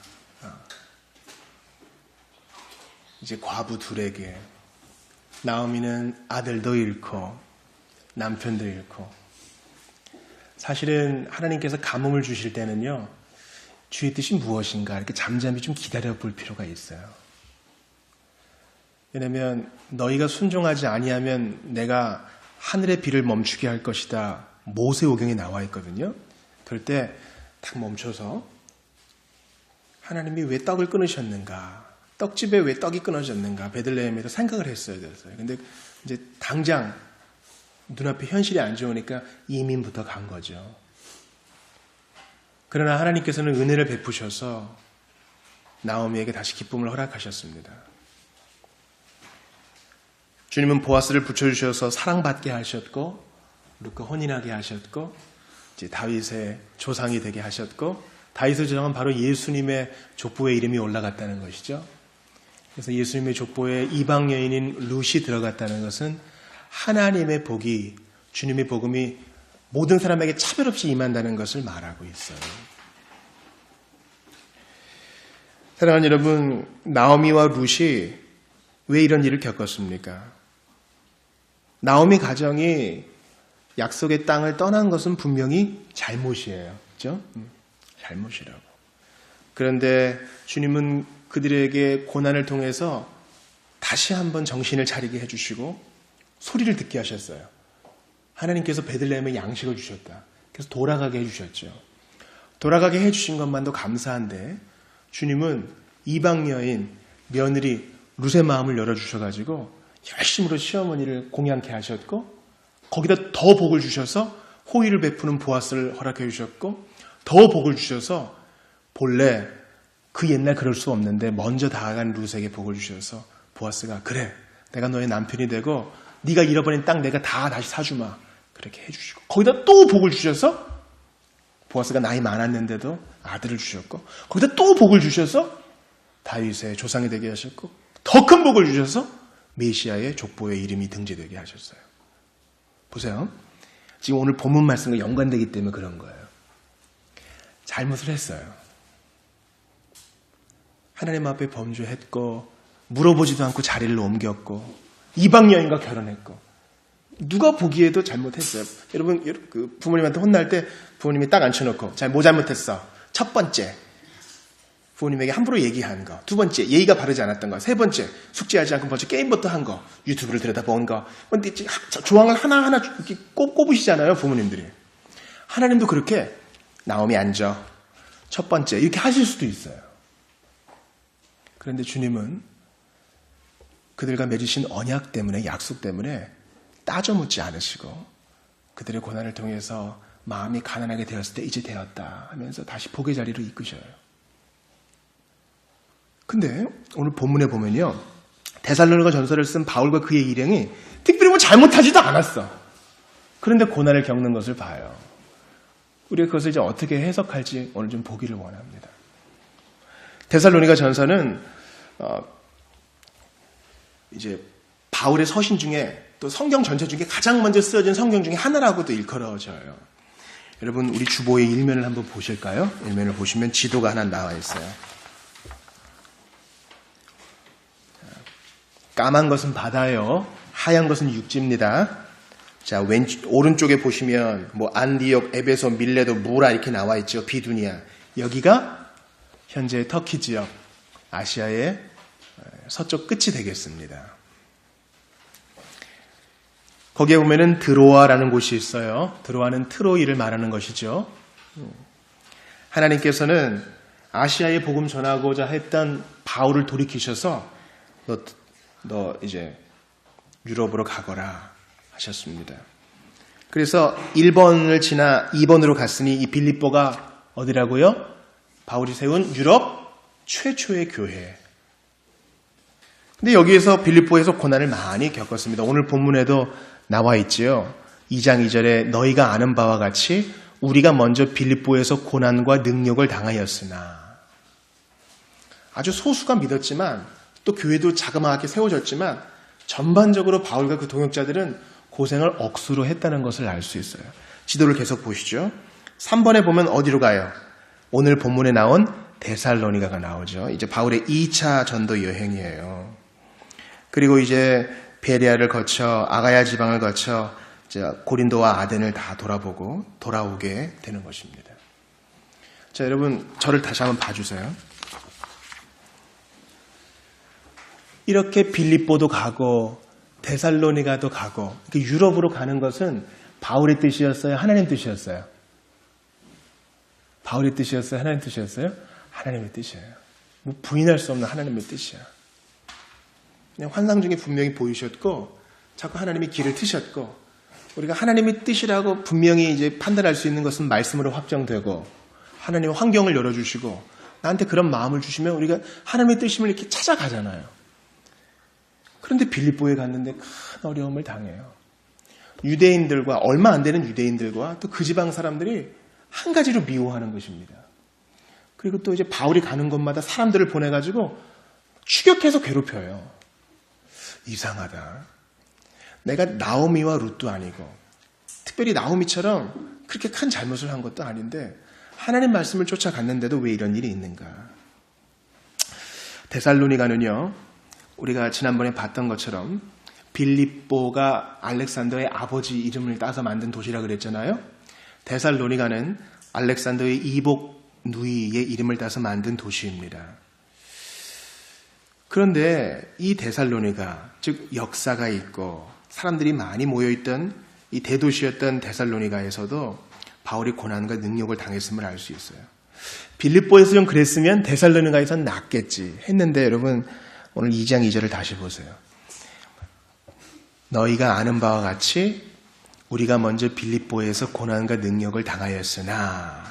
이제 과부 둘에게 나오미는 아들도 잃고 남편도 잃고 사실은 하나님께서 가뭄을 주실 때는요 주의 뜻이 무엇인가 이렇게 잠잠히 좀 기다려 볼 필요가 있어요. 왜냐하면 너희가 순종하지 아니하면 내가 하늘의 비를 멈추게 할 것이다. 모세오경에 나와 있거든요. 그럴 때 딱 멈춰서 하나님이 왜 떡을 끊으셨는가? 떡집에 왜 떡이 끊어졌는가? 베들레헴에서 생각을 했어야 됐어요. 근데 이제 당장 눈앞에 현실이 안 좋으니까 이민부터 간 거죠. 그러나 하나님께서는 은혜를 베푸셔서 나오미에게 다시 기쁨을 허락하셨습니다. 주님은 보아스를 붙여주셔서 사랑받게 하셨고 룻과 혼인하게 하셨고 이제 다윗의 조상이 되게 하셨고 다윗의 조상은 바로 예수님의 족보에 이름이 올라갔다는 것이죠. 그래서 예수님의 족보에 이방 여인인 룻이 들어갔다는 것은 하나님의 복이 주님의 복음이 모든 사람에게 차별 없이 임한다는 것을 말하고 있어요. 사랑하는 여러분, 나오미와 룻이 왜 이런 일을 겪었습니까? 나오미 가정이 약속의 땅을 떠난 것은 분명히 잘못이에요. 그렇죠? 잘못이라고. 그런데 주님은 그들에게 고난을 통해서 다시 한번 정신을 차리게 해주시고 소리를 듣게 하셨어요. 하나님께서 베들레헴에 양식을 주셨다. 그래서 돌아가게 해주셨죠. 돌아가게 해주신 것만도 감사한데 주님은 이방 여인 며느리 룻의 마음을 열어주셔가지고 열심으로 시어머니를 공양케 하셨고 거기다 더 복을 주셔서 호의를 베푸는 보아스를 허락해 주셨고 더 복을 주셔서 본래 그 옛날 그럴 수 없는데 먼저 다가간 룻에게 복을 주셔서 보아스가 그래 내가 너의 남편이 되고 네가 잃어버린 땅 내가 다 다시 사주마 그렇게 해주시고 거기다 또 복을 주셔서 보아스가 나이 많았는데도 아들을 주셨고 거기다 또 복을 주셔서 다윗의 조상이 되게 하셨고 더 큰 복을 주셔서 메시아의 족보의 이름이 등재되게 하셨어요. 보세요. 지금 오늘 본문 말씀과 연관되기 때문에 그런 거예요. 잘못을 했어요. 하나님 앞에 범죄했고 물어보지도 않고 자리를 옮겼고 이방 여인과 결혼했고 누가 보기에도 잘못했어요. 여러분 그 부모님한테 혼날 때 부모님이 딱 앉혀놓고 뭐 잘못했어? 첫 번째 부모님에게 함부로 얘기한 거. 두 번째 예의가 바르지 않았던 거. 세 번째 숙제하지 않고 먼저 게임부터 한 거. 유튜브를 들여다본 거. 근데 조항을 하나하나 이렇게 꼽으시잖아요. 부모님들이. 하나님도 그렇게 나오미 앉아. 첫 번째 이렇게 하실 수도 있어요. 그런데 주님은 그들과 맺으신 언약 때문에 약속 때문에 따져 묻지 않으시고 그들의 고난을 통해서 마음이 가난하게 되었을 때 이제 되었다 하면서 다시 복의 자리로 이끄셔요. 근데 오늘 본문에 보면요. 데살로니가 전서를 쓴 바울과 그의 일행이 특별히 뭐 잘못하지도 않았어. 그런데 고난을 겪는 것을 봐요. 우리가 그것을 이제 어떻게 해석할지 오늘 좀 보기를 원합니다. 데살로니가 전서는 이제 바울의 서신 중에 또 성경 전체 중에 가장 먼저 쓰여진 성경 중에 하나라고도 일컬어져요. 여러분 우리 주보의 일면을 한번 보실까요? 일면을 보시면 지도가 하나 나와 있어요. 까만 것은 바다요. 하얀 것은 육지입니다. 자, 오른쪽에 보시면 뭐 안디옥, 에베소, 밀레도, 무라 이렇게 나와 있죠. 비두니아. 여기가 현재 터키 지역, 아시아의 서쪽 끝이 되겠습니다. 거기에 보면은 드로아라는 곳이 있어요. 드로아는 트로이를 말하는 것이죠. 하나님께서는 아시아에 복음 전하고자 했던 바울을 돌이키셔서 너 이제 유럽으로 가거라 하셨습니다. 그래서 1번을 지나 2번으로 갔으니 이 빌립보가 어디라고요? 바울이 세운 유럽 최초의 교회. 근데 여기에서 빌립보에서 고난을 많이 겪었습니다. 오늘 본문에도 나와 있지요. 2장 2절에 너희가 아는 바와 같이 우리가 먼저 빌립보에서 고난과 능력을 당하였으나 아주 소수가 믿었지만 또 교회도 자그마하게 세워졌지만 전반적으로 바울과 그 동역자들은 고생을 억수로 했다는 것을 알 수 있어요. 지도를 계속 보시죠. 3번에 보면 어디로 가요? 오늘 본문에 나온 데살로니가가 나오죠. 이제 바울의 2차 전도 여행이에요. 그리고 이제 베레아를 거쳐 아가야 지방을 거쳐 이제 고린도와 아덴을 다 돌아보고 돌아오게 되는 것입니다. 자, 여러분 저를 다시 한번 봐주세요. 이렇게 빌립보도 가고 데살로니가도 가고 유럽으로 가는 것은 바울의 뜻이었어요? 하나님 뜻이었어요? 바울의 뜻이었어요? 하나님 뜻이었어요? 하나님의 뜻이에요. 뭐 부인할 수 없는 하나님의 뜻이야. 그냥 환상 중에 분명히 보이셨고 자꾸 하나님이 길을 트셨고 우리가 하나님의 뜻이라고 분명히 이제 판단할 수 있는 것은 말씀으로 확정되고 하나님의 환경을 열어주시고 나한테 그런 마음을 주시면 우리가 하나님의 뜻임을 이렇게 찾아가잖아요. 그런데 빌립보에 갔는데 큰 어려움을 당해요. 유대인들과 얼마 안 되는 유대인들과 또 그 지방 사람들이 한 가지로 미워하는 것입니다. 그리고 또 이제 바울이 가는 곳마다 사람들을 보내가지고 추격해서 괴롭혀요. 이상하다. 내가 나오미와 룻도 아니고 특별히 나오미처럼 그렇게 큰 잘못을 한 것도 아닌데 하나님 말씀을 쫓아갔는데도 왜 이런 일이 있는가. 데살로니가는요. 우리가 지난번에 봤던 것처럼 빌립보가 알렉산더의 아버지 이름을 따서 만든 도시라 그랬잖아요. 데살로니가는 알렉산더의 이복 누이의 이름을 따서 만든 도시입니다. 그런데 이 데살로니가, 즉 역사가 있고 사람들이 많이 모여있던 이 대도시였던 데살로니가에서도 바울이 고난과 능력을 당했음을 알 수 있어요. 빌립보에서 좀 그랬으면 데살로니가에서는 낫겠지 했는데 여러분 오늘 2장 2절을 다시 보세요. 너희가 아는 바와 같이 우리가 먼저 빌립보에서 고난과 능력을 당하였으나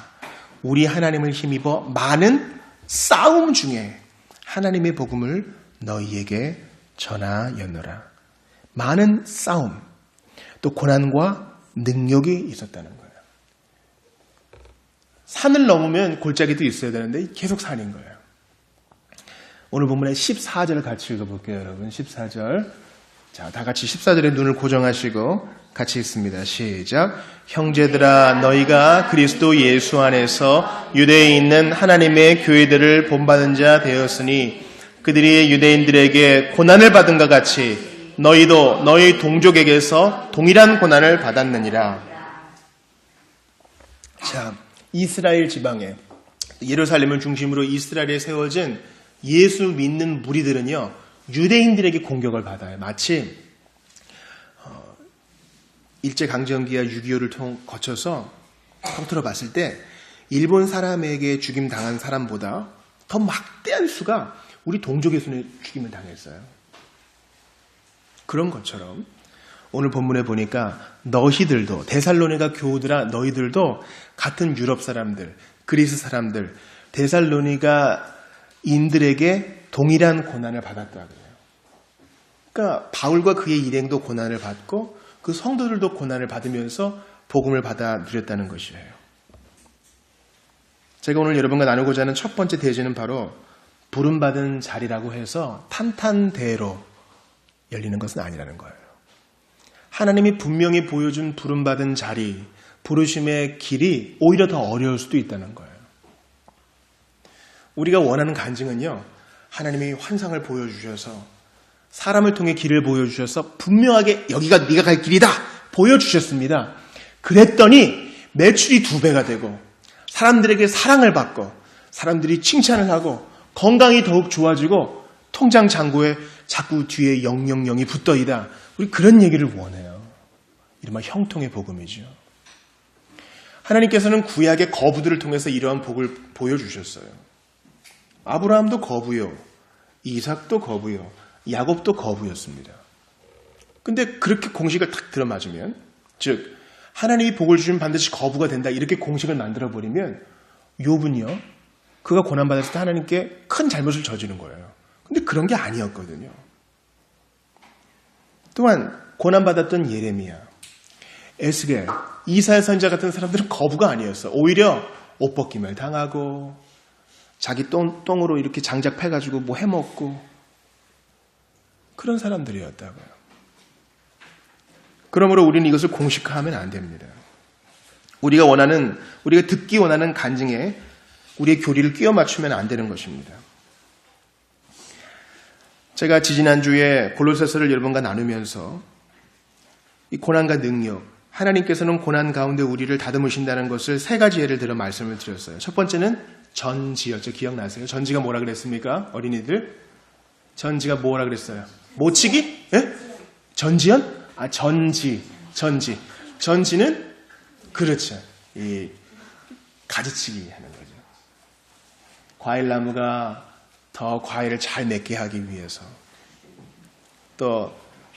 우리 하나님을 힘입어 많은 싸움 중에 하나님의 복음을 너희에게 전하였노라. 많은 싸움, 또 고난과 능력이 있었다는 거예요. 산을 넘으면 골짜기도 있어야 되는데 계속 산인 거예요. 오늘 본문의 14절을 같이 읽어볼게요, 여러분. 14절. 자, 다 같이 14절에 눈을 고정하시고 같이 읽습니다. 시작. 형제들아, 너희가 그리스도 예수 안에서 유대에 있는 하나님의 교회들을 본받은 자 되었으니 그들이 유대인들에게 고난을 받은 것 같이 너희도 너희 동족에게서 동일한 고난을 받았느니라. 자, 이스라엘 지방에 예루살렘을 중심으로 이스라엘에 세워진 예수 믿는 무리들은요, 유대인들에게 공격을 받아요. 마치 일제강점기와 6.25를 거쳐서 통틀어 봤을 때 일본 사람에게 죽임 당한 사람보다 더 막대한 수가 우리 동족의 손에 죽임을 당했어요. 그런 것처럼 오늘 본문에 보니까 너희들도, 데살로니가 교우들아 너희들도 같은 유럽 사람들, 그리스 사람들, 데살로니가 인들에게 동일한 고난을 받았다고 해요. 그러니까 바울과 그의 일행도 고난을 받고 그 성도들도 고난을 받으면서 복음을 받아 누렸다는 것이에요. 제가 오늘 여러분과 나누고자 하는 첫 번째 대지는 바로 부름받은 자리라고 해서 탄탄대로 열리는 것은 아니라는 거예요. 하나님이 분명히 보여준 부름받은 자리, 부르심의 길이 오히려 더 어려울 수도 있다는 거예요. 우리가 원하는 간증은요, 하나님이 환상을 보여주셔서 사람을 통해 길을 보여주셔서 분명하게 여기가 네가 갈 길이다 보여주셨습니다. 그랬더니 매출이 2배가 되고 사람들에게 사랑을 받고 사람들이 칭찬을 하고 건강이 더욱 좋아지고 통장 잔고에 자꾸 뒤에 000이 붙어있다. 우리 그런 얘기를 원해요. 이른바 형통의 복음이죠. 하나님께서는 구약의 거부들을 통해서 이러한 복을 보여주셨어요. 아브라함도 거부요, 이삭도 거부요, 야곱도 거부였습니다. 근데 그렇게 공식을 탁 들어맞으면, 즉 하나님이 복을 주시면 반드시 거부가 된다, 이렇게 공식을 만들어버리면 욥은요, 그가 고난받았을 때 하나님께 큰 잘못을 저지른 거예요. 근데 그런 게 아니었거든요. 또한 고난받았던 예레미야, 에스겔, 이사야 선지자 같은 사람들은 거부가 아니었어. 오히려 옷 벗김을 당하고 자기 똥으로 이렇게 장작 패가지고 뭐 해먹고 그런 사람들이었다고요. 그러므로 우리는 이것을 공식화하면 안 됩니다. 우리가 듣기 원하는 간증에 우리의 교리를 끼워 맞추면 안 되는 것입니다. 제가 지지난주에 골로새서를 여러분과 나누면서 이 고난과 능력, 하나님께서는 고난 가운데 우리를 다듬으신다는 것을 3가지 예를 들어 말씀을 드렸어요. 첫 번째는 전지였죠. 기억나세요? 전지가 뭐라 그랬습니까? 어린이들? 전지가 뭐라 그랬어요? 모치기? 예? 전지현? 전지. 전지는 그렇죠. 이 가지치기 하는 거죠. 과일나무가 더 과일을 잘 맺게 하기 위해서, 또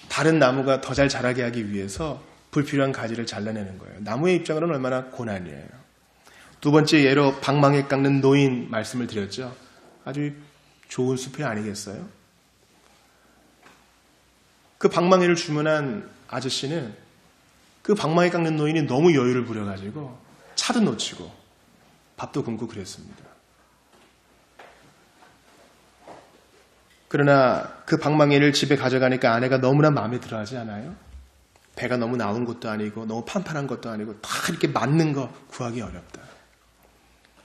다른 나무가 더 잘 자라게 하기 위해서 불필요한 가지를 잘라내는 거예요. 나무의 입장으로는 얼마나 고난이에요. 두 번째 예로 방망이 깎는 노인 말씀을 드렸죠. 아주 좋은 숲이 아니겠어요? 그 방망이를 주문한 아저씨는 그 방망이 깎는 노인이 너무 여유를 부려가지고 차도 놓치고 밥도 굶고 그랬습니다. 그러나 그 방망이를 집에 가져가니까 아내가 너무나 마음에 들어하지 않아요? 배가 너무 나온 것도 아니고 너무 판판한 것도 아니고 다 이렇게 맞는 거 구하기 어렵다.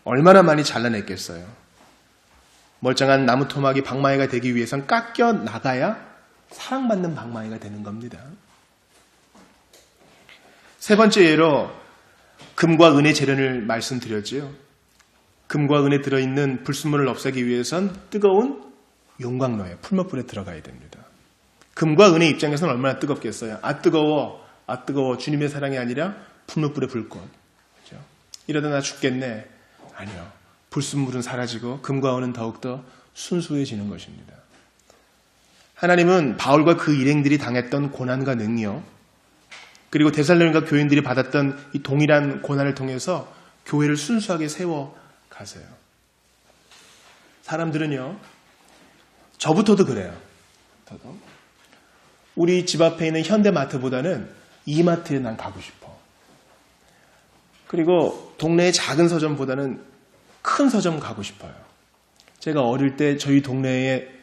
얼마나 많이 잘라냈겠어요. 멀쩡한 나무 토막이 방망이가 되기 위해선 깎여 나가야 사랑받는 방망이가 되는 겁니다. 세 번째 예로 금과 은의 재련을 말씀드렸지요. 금과 은에 들어있는 불순물을 없애기 위해선 뜨거운 용광로에 풀목불에 들어가야 됩니다. 금과 은의 입장에서는 얼마나 뜨겁겠어요. 아 뜨거워 주님의 사랑이 아니라 풀목불의 불꽃. 그렇죠? 이러다 나 죽겠네. 아니요. 불순물은 사라지고 금과 은은 더욱더 순수해지는 것입니다. 하나님은 바울과 그 일행들이 당했던 고난과 능력, 그리고 데살로니가 교인들이 받았던 이 동일한 고난을 통해서 교회를 순수하게 세워 가세요. 사람들은요, 저부터도 그래요. 우리 집 앞에 있는 현대마트보다는 이마트에 난 가고 싶어. 그리고 동네의 작은 서점보다는 큰 서점 가고 싶어요. 제가 어릴 때 저희 동네에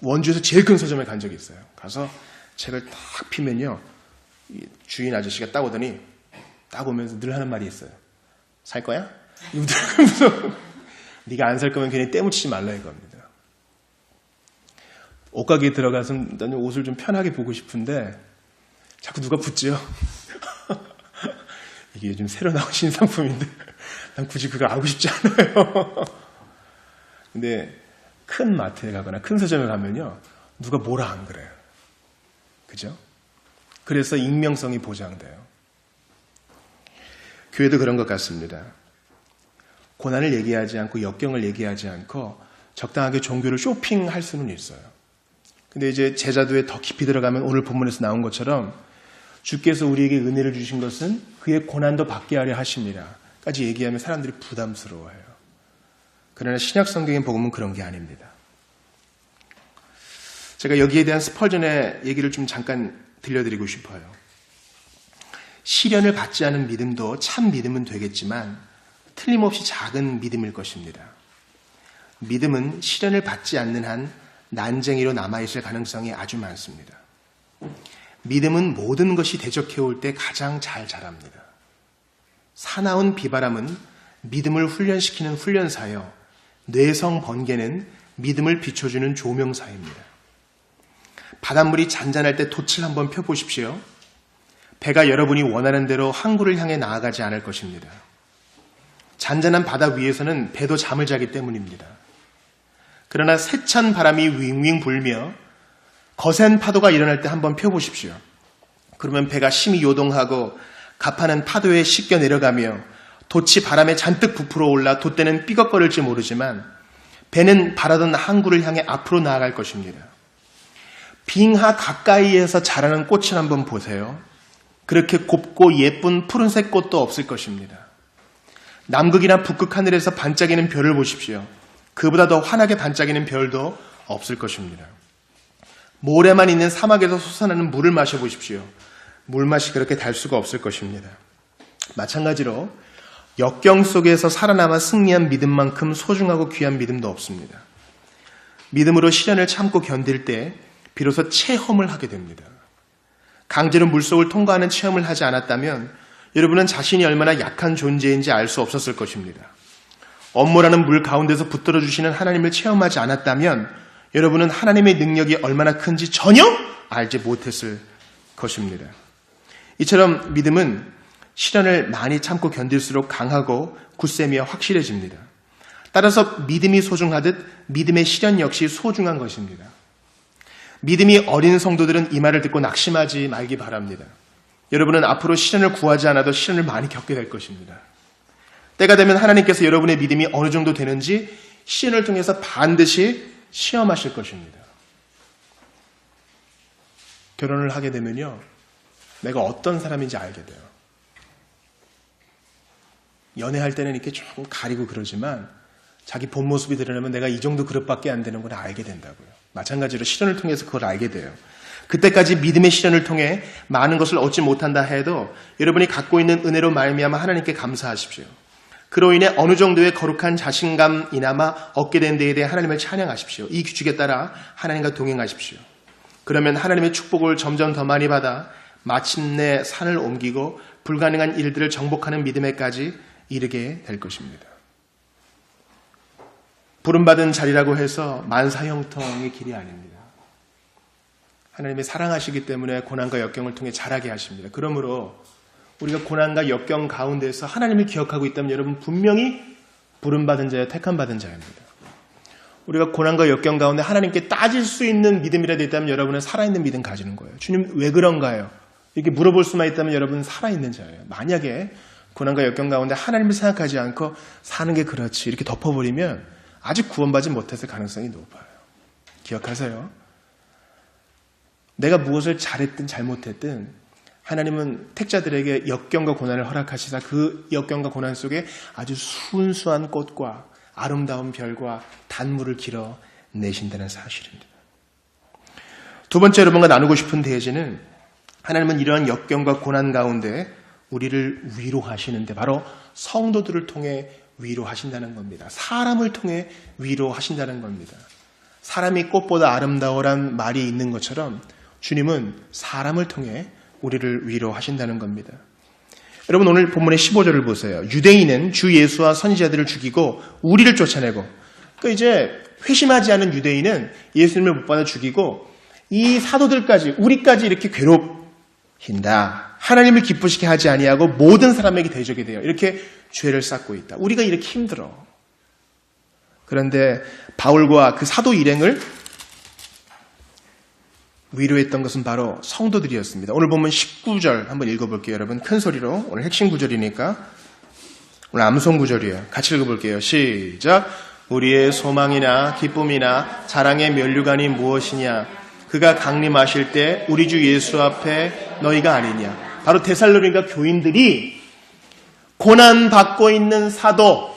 원주에서 제일 큰 서점에 간 적이 있어요. 가서 책을 딱 피면요, 주인 아저씨가 딱 오더니 딱 오면서 늘 하는 말이 있어요. 살 거야? 이러면서 네가 안 살 거면 괜히 때묻히지 말라 이겁니다. 옷가게에 들어가서 나는 옷을 좀 편하게 보고 싶은데 자꾸 누가 붙지요. 이게 요즘 새로 나온 신상품인데 난 굳이 그거 알고 싶지 않아요. 근데 큰 마트에 가거나 큰 서점에 가면요, 누가 뭐라 안 그래요. 그죠? 그래서 익명성이 보장돼요. 교회도 그런 것 같습니다. 고난을 얘기하지 않고 역경을 얘기하지 않고 적당하게 종교를 쇼핑할 수는 있어요. 근데 이제 제자도에 더 깊이 들어가면 오늘 본문에서 나온 것처럼 주께서 우리에게 은혜를 주신 것은 그의 고난도 받게 하려 하십니다 까지 얘기하면 사람들이 부담스러워해요. 그러나 신약 성경의 복음은 그런 게 아닙니다. 제가 여기에 대한 스펄전의 얘기를 좀 잠깐 들려드리고 싶어요. 시련을 받지 않은 믿음도 참 믿음은 되겠지만 틀림없이 작은 믿음일 것입니다. 믿음은 시련을 받지 않는 한 난쟁이로 남아있을 가능성이 아주 많습니다. 믿음은 모든 것이 대적해올 때 가장 잘 자랍니다. 사나운 비바람은 믿음을 훈련시키는 훈련사여, 뇌성 번개는 믿음을 비춰주는 조명사입니다. 바닷물이 잔잔할 때 돛을 한번 펴보십시오. 배가 여러분이 원하는 대로 항구를 향해 나아가지 않을 것입니다. 잔잔한 바다 위에서는 배도 잠을 자기 때문입니다. 그러나 세찬 바람이 윙윙 불며 거센 파도가 일어날 때 한번 펴보십시오. 그러면 배가 심히 요동하고 가파는 파도에 씻겨 내려가며 돛이 바람에 잔뜩 부풀어 올라 돛대는 삐걱거릴지 모르지만 배는 바라던 항구를 향해 앞으로 나아갈 것입니다. 빙하 가까이에서 자라는 꽃을 한번 보세요. 그렇게 곱고 예쁜 푸른색 꽃도 없을 것입니다. 남극이나 북극 하늘에서 반짝이는 별을 보십시오. 그보다 더 환하게 반짝이는 별도 없을 것입니다. 모래만 있는 사막에서 솟아나는 물을 마셔보십시오. 물맛이 그렇게 달 수가 없을 것입니다. 마찬가지로 역경 속에서 살아남아 승리한 믿음만큼 소중하고 귀한 믿음도 없습니다. 믿음으로 시련을 참고 견딜 때 비로소 체험을 하게 됩니다. 강제로 물속을 통과하는 체험을 하지 않았다면 여러분은 자신이 얼마나 약한 존재인지 알 수 없었을 것입니다. 엄모라는 물 가운데서 붙들어 주시는 하나님을 체험하지 않았다면 여러분은 하나님의 능력이 얼마나 큰지 전혀 알지 못했을 것입니다. 이처럼 믿음은 시련을 많이 참고 견딜수록 강하고 굳세며 확실해집니다. 따라서 믿음이 소중하듯 믿음의 시련 역시 소중한 것입니다. 믿음이 어린 성도들은 이 말을 듣고 낙심하지 말기 바랍니다. 여러분은 앞으로 시련을 구하지 않아도 시련을 많이 겪게 될 것입니다. 때가 되면 하나님께서 여러분의 믿음이 어느 정도 되는지 시련을 통해서 반드시 시험하실 것입니다. 결혼을 하게 되면요, 내가 어떤 사람인지 알게 돼요. 연애할 때는 이렇게 조금 가리고 그러지만 자기 본 모습이 드러나면 내가 이 정도 그릇밖에 안 되는 걸 알게 된다고요. 마찬가지로 시련을 통해서 그걸 알게 돼요. 그때까지 믿음의 시련을 통해 많은 것을 얻지 못한다 해도 여러분이 갖고 있는 은혜로 말미암아 하나님께 감사하십시오. 그로 인해 어느 정도의 거룩한 자신감이나마 얻게 된 데에 대해 하나님을 찬양하십시오. 이 규칙에 따라 하나님과 동행하십시오. 그러면 하나님의 축복을 점점 더 많이 받아 마침내 산을 옮기고 불가능한 일들을 정복하는 믿음에까지 이르게 될 것입니다. 부름받은 자리라고 해서 만사형통의 길이 아닙니다. 하나님이 사랑하시기 때문에 고난과 역경을 통해 자라게 하십니다. 그러므로 우리가 고난과 역경 가운데서 하나님을 기억하고 있다면 여러분 분명히 부름받은 자여 택함받은 자입니다. 우리가 고난과 역경 가운데 하나님께 따질 수 있는 믿음이라도 있다면 여러분은 살아있는 믿음 가지는 거예요. 주님 왜 그런가요? 이렇게 물어볼 수만 있다면 여러분은 살아있는 자예요. 만약에 고난과 역경 가운데 하나님을 생각하지 않고 사는 게 그렇지 이렇게 덮어버리면 아직 구원받지 못했을 가능성이 높아요. 기억하세요. 내가 무엇을 잘했든 잘못했든 하나님은 택자들에게 역경과 고난을 허락하시사 그 역경과 고난 속에 아주 순수한 꽃과 아름다운 별과 단물을 길어 내신다는 사실입니다. 두 번째 여러분과 나누고 싶은 대지는 하나님은 이러한 역경과 고난 가운데 우리를 위로하시는데 바로 성도들을 통해 위로하신다는 겁니다. 사람을 통해 위로하신다는 겁니다. 사람이 꽃보다 아름다워란 말이 있는 것처럼 주님은 사람을 통해 우리를 위로하신다는 겁니다. 여러분 오늘 본문의 15절을 보세요. 유대인은 주 예수와 선지자들을 죽이고 우리를 쫓아내고 그러니까 이제 회심하지 않은 유대인은 예수님을 못 받아 죽이고 이 사도들까지 우리까지 이렇게 괴롭힌다. 하나님을 기쁘시게 하지 아니하고 모든 사람에게 대적이 돼요. 이렇게 죄를 쌓고 있다. 우리가 이렇게 힘들어. 그런데 바울과 그 사도 일행을 위로했던 것은 바로 성도들이었습니다. 오늘 보면 19절 한번 읽어볼게요. 여러분 큰 소리로. 오늘 핵심 구절이니까 오늘 암송 구절이에요. 같이 읽어볼게요. 시작. 우리의 소망이나 기쁨이나 자랑의 면류관이 무엇이냐. 그가 강림하실 때 우리 주 예수 앞에 너희가 아니냐. 바로 데살로니가 교인들이 고난받고 있는 사도,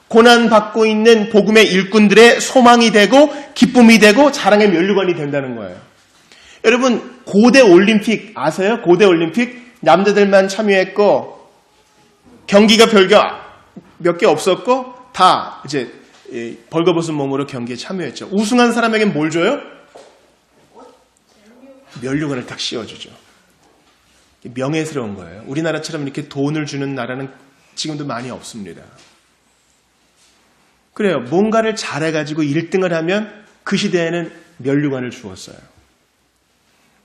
고난받고 있는 복음의 일꾼들의 소망이 되고 기쁨이 되고 자랑의 면류관이 된다는 거예요. 여러분 고대 올림픽 아세요? 고대 올림픽 남자들만 참여했고 경기가 별거 몇 개 없었고 다 이제 벌거벗은 몸으로 경기에 참여했죠. 우승한 사람에겐 뭘 줘요? 면류관을 딱 씌워주죠. 명예스러운 거예요. 우리나라처럼 이렇게 돈을 주는 나라는 지금도 많이 없습니다. 그래요. 뭔가를 잘해가지고 1등을 하면 그 시대에는 면류관을 주었어요.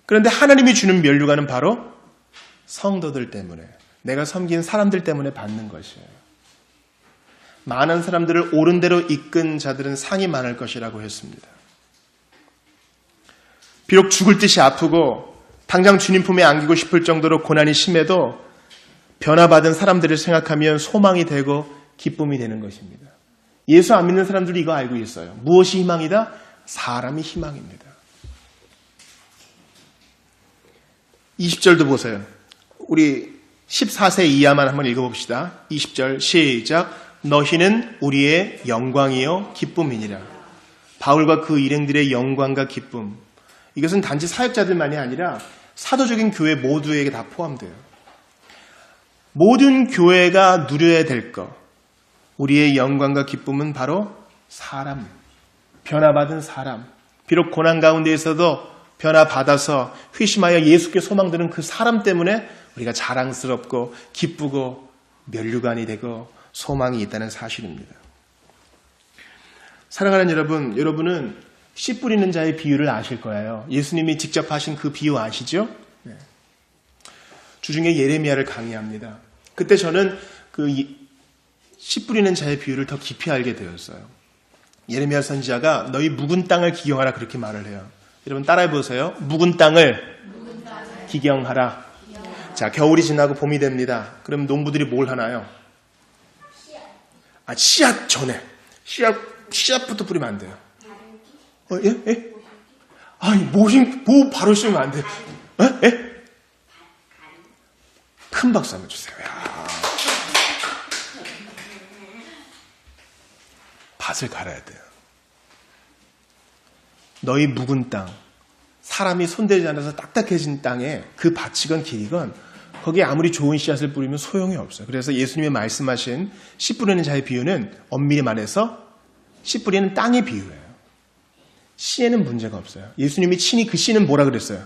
그런데 하나님이 주는 면류관은 바로 성도들 때문에, 내가 섬긴 사람들 때문에 받는 것이에요. 많은 사람들을 옳은 대로 이끈 자들은 상이 많을 것이라고 했습니다. 비록 죽을 듯이 아프고 당장 주님 품에 안기고 싶을 정도로 고난이 심해도 변화받은 사람들을 생각하면 소망이 되고 기쁨이 되는 것입니다. 예수 안 믿는 사람들이 이거 알고 있어요. 무엇이 희망이다? 사람이 희망입니다. 20절도 보세요. 우리 14세 이하만 한번 읽어봅시다. 20절 시작. 너희는 우리의 영광이요 기쁨이니라. 바울과 그 일행들의 영광과 기쁨. 이것은 단지 사역자들만이 아니라 사도적인 교회 모두에게 다 포함돼요. 모든 교회가 누려야 될 것. 우리의 영광과 기쁨은 바로 사람. 변화받은 사람. 비록 고난 가운데에서도 변화받아서 회심하여 예수께 소망드는 그 사람 때문에 우리가 자랑스럽고 기쁘고 면류관이 되고 소망이 있다는 사실입니다. 사랑하는 여러분, 여러분은 씨 뿌리는 자의 비유를 아실 거예요. 예수님이 직접 하신 그 비유 아시죠? 네. 주중에 예레미야를 강의합니다. 그때 저는 그 씨 뿌리는 자의 비유를 더 깊이 알게 되었어요. 예레미야 선지자가 너희 묵은 땅을 기경하라 그렇게 말을 해요. 여러분 따라해 보세요. 묵은 땅을 기경하라. 자, 겨울이 지나고 봄이 됩니다. 그럼 농부들이 뭘 하나요? 씨앗 전에. 씨앗부터 뿌리면 안 돼요. 예? 아니, 뭐 바로 심으면 안 돼요. 예? 큰 박수 한번 주세요. 야. 밭을 갈아야 돼요. 너희 묵은 땅, 사람이 손대지 않아서 딱딱해진 땅에 그 밭이건 길이건 거기에 아무리 좋은 씨앗을 뿌리면 소용이 없어요. 그래서 예수님이 말씀하신 씨 뿌리는 자의 비유는 엄밀히 말해서 씨 뿌리는 땅의 비유예요. 씨에는 문제가 없어요. 예수님이 친히 그 씨는 뭐라 그랬어요?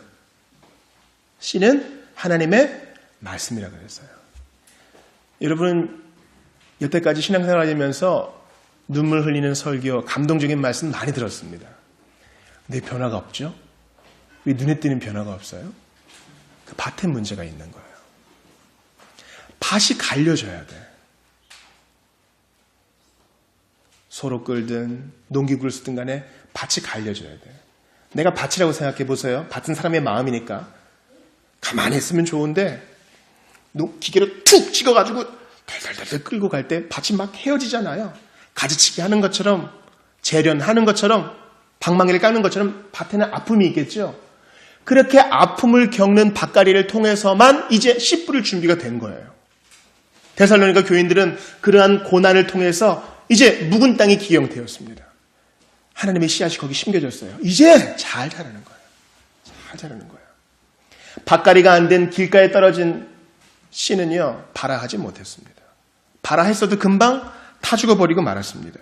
씨는 하나님의 말씀이라 그랬어요. 여러분 여태까지 신앙생활 하면서 눈물 흘리는 설교, 감동적인 말씀 많이 들었습니다. 근데 변화가 없죠? 왜 눈에 띄는 변화가 없어요? 그 밭에 문제가 있는 거예요. 밭이 갈려져야 돼. 소로 끌든 농기구를 쓰든 간에 밭이 갈려져야 돼. 내가 밭이라고 생각해 보세요. 밭은 사람의 마음이니까 가만히 있으면 좋은데 기계로 툭 찍어가지고 덜덜덜 끌고 갈 때 밭이 막 헤어지잖아요. 가지치기 하는 것처럼 재련하는 것처럼 방망이를 깎는 것처럼 밭에는 아픔이 있겠죠. 그렇게 아픔을 겪는 밭갈이를 통해서만 이제 씨 뿌릴 준비가 된 거예요. 데살로니가 교인들은 그러한 고난을 통해서 이제 묵은 땅이 기경되었습니다. 하나님의 씨앗이 거기 심겨졌어요. 이제 잘 자라는 거예요. 잘 자라는 거예요. 밭갈이가 안 된 길가에 떨어진 씨는요, 발아하지 못했습니다. 발아했어도 금방 타 죽어버리고 말았습니다.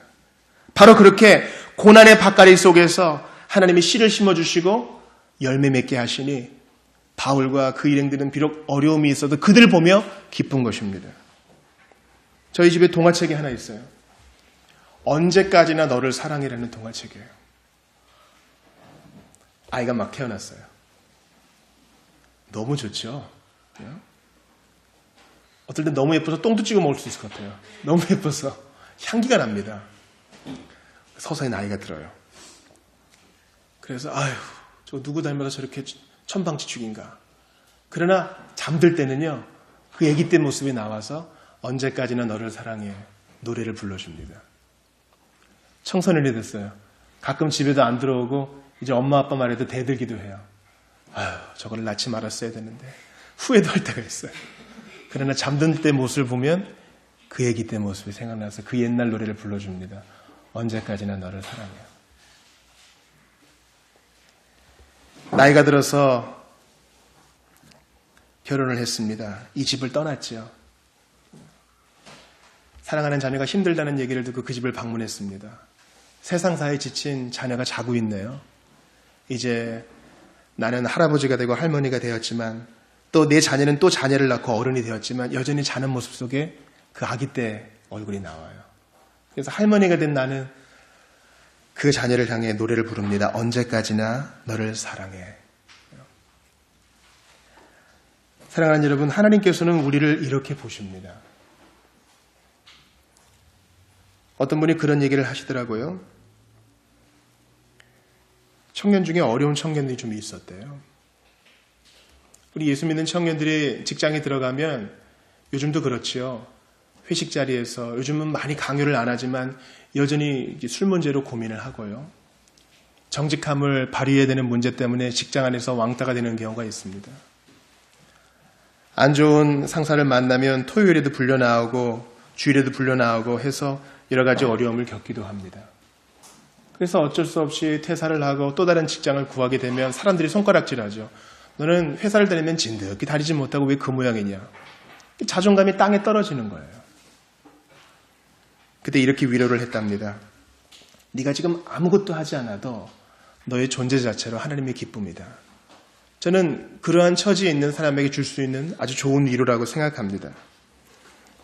바로 그렇게 고난의 밭갈이 속에서 하나님이 씨를 심어주시고 열매 맺게 하시니 바울과 그 일행들은 비록 어려움이 있어도 그들을 보며 기쁜 것입니다. 저희 집에 동화책이 하나 있어요. 언제까지나 너를 사랑해라는 동화책이에요. 아이가 막 태어났어요. 너무 좋죠? 어떨 땐 너무 예뻐서 똥도 찍어 먹을 수 있을 것 같아요. 너무 예뻐서 향기가 납니다. 서서히 나이가 들어요. 그래서 아휴, 저 누구 닮아서 저렇게 천방지축인가. 그러나 잠들 때는요, 그 아기 때 모습이 나와서 언제까지나 너를 사랑해 노래를 불러줍니다. 청소년이 됐어요. 가끔 집에도 안 들어오고 이제 엄마 아빠 말에도 대들기도 해요. 아휴, 저걸 낳지 말았어야 되는데 후회도 할 때가 있어요. 그러나 잠든 때 모습을 보면 그 아기 때 모습이 생각나서 그 옛날 노래를 불러줍니다. 언제까지나 너를 사랑해. 나이가 들어서 결혼을 했습니다. 이 집을 떠났죠. 사랑하는 자녀가 힘들다는 얘기를 듣고 그 집을 방문했습니다. 세상사에 지친 자녀가 자고 있네요. 이제 나는 할아버지가 되고 할머니가 되었지만 또 내 자녀는 또 자녀를 낳고 어른이 되었지만 여전히 자는 모습 속에 그 아기 때 얼굴이 나와요. 그래서 할머니가 된 나는 그 자녀를 향해 노래를 부릅니다. 언제까지나 너를 사랑해. 사랑하는 여러분, 하나님께서는 우리를 이렇게 보십니다. 어떤 분이 그런 얘기를 하시더라고요. 청년 중에 어려운 청년들이 좀 있었대요. 우리 예수 믿는 청년들이 직장에 들어가면 요즘도 그렇지요. 회식 자리에서 요즘은 많이 강요를 안 하지만 여전히 술 문제로 고민을 하고요. 정직함을 발휘해야 되는 문제 때문에 직장 안에서 왕따가 되는 경우가 있습니다. 안 좋은 상사를 만나면 토요일에도 불려 나오고 주일에도 불려 나오고 해서 여러 가지 어려움을 겪기도 합니다. 그래서 어쩔 수 없이 퇴사를 하고 또 다른 직장을 구하게 되면 사람들이 손가락질하죠. 너는 회사를 다니면 진득히 다니지 못하고 왜 그 모양이냐. 자존감이 땅에 떨어지는 거예요. 그때 이렇게 위로를 했답니다. 네가 지금 아무것도 하지 않아도 너의 존재 자체로 하나님의 기쁨이다. 저는 그러한 처지에 있는 사람에게 줄 수 있는 아주 좋은 위로라고 생각합니다.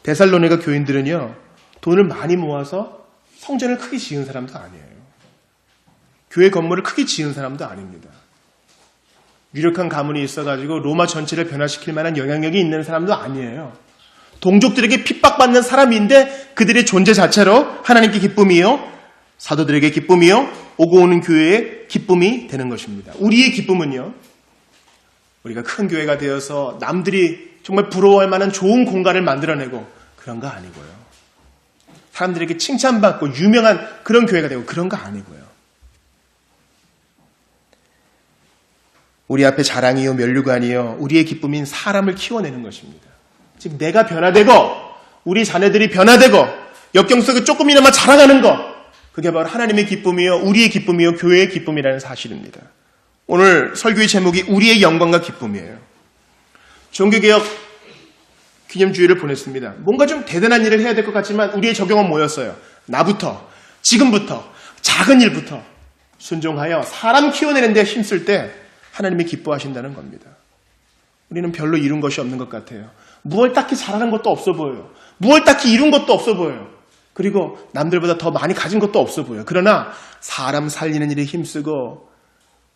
데살로니가 교인들은요, 돈을 많이 모아서 성전을 크게 지은 사람도 아니에요. 교회 건물을 크게 지은 사람도 아닙니다. 유력한 가문이 있어가지고 로마 전체를 변화시킬 만한 영향력이 있는 사람도 아니에요. 동족들에게 핍박받는 사람인데 그들의 존재 자체로 하나님께 기쁨이요, 사도들에게 기쁨이요, 오고 오는 교회의 기쁨이 되는 것입니다. 우리의 기쁨은요, 우리가 큰 교회가 되어서 남들이 정말 부러워할 만한 좋은 공간을 만들어내고 그런 거 아니고요. 사람들에게 칭찬받고 유명한 그런 교회가 되고 그런 거 아니고요. 우리 앞에 자랑이요 면류관이요 우리의 기쁨인 사람을 키워내는 것입니다. 즉 내가 변화되고 우리 자녀들이 변화되고 역경 속에 조금이나마 자라가는 것, 그게 바로 하나님의 기쁨이요 우리의 기쁨이요 교회의 기쁨이라는 사실입니다. 오늘 설교의 제목이 우리의 영광과 기쁨이에요. 종교개혁 기념주의를 보냈습니다. 뭔가 좀 대단한 일을 해야 될 것 같지만 우리의 적용은 뭐였어요? 나부터, 지금부터, 작은 일부터 순종하여 사람 키워내는 데 힘쓸 때 하나님이 기뻐하신다는 겁니다. 우리는 별로 이룬 것이 없는 것 같아요. 무얼 딱히 잘하는 것도 없어 보여요. 무얼 딱히 이룬 것도 없어 보여요. 그리고 남들보다 더 많이 가진 것도 없어 보여요. 그러나 사람 살리는 일에 힘쓰고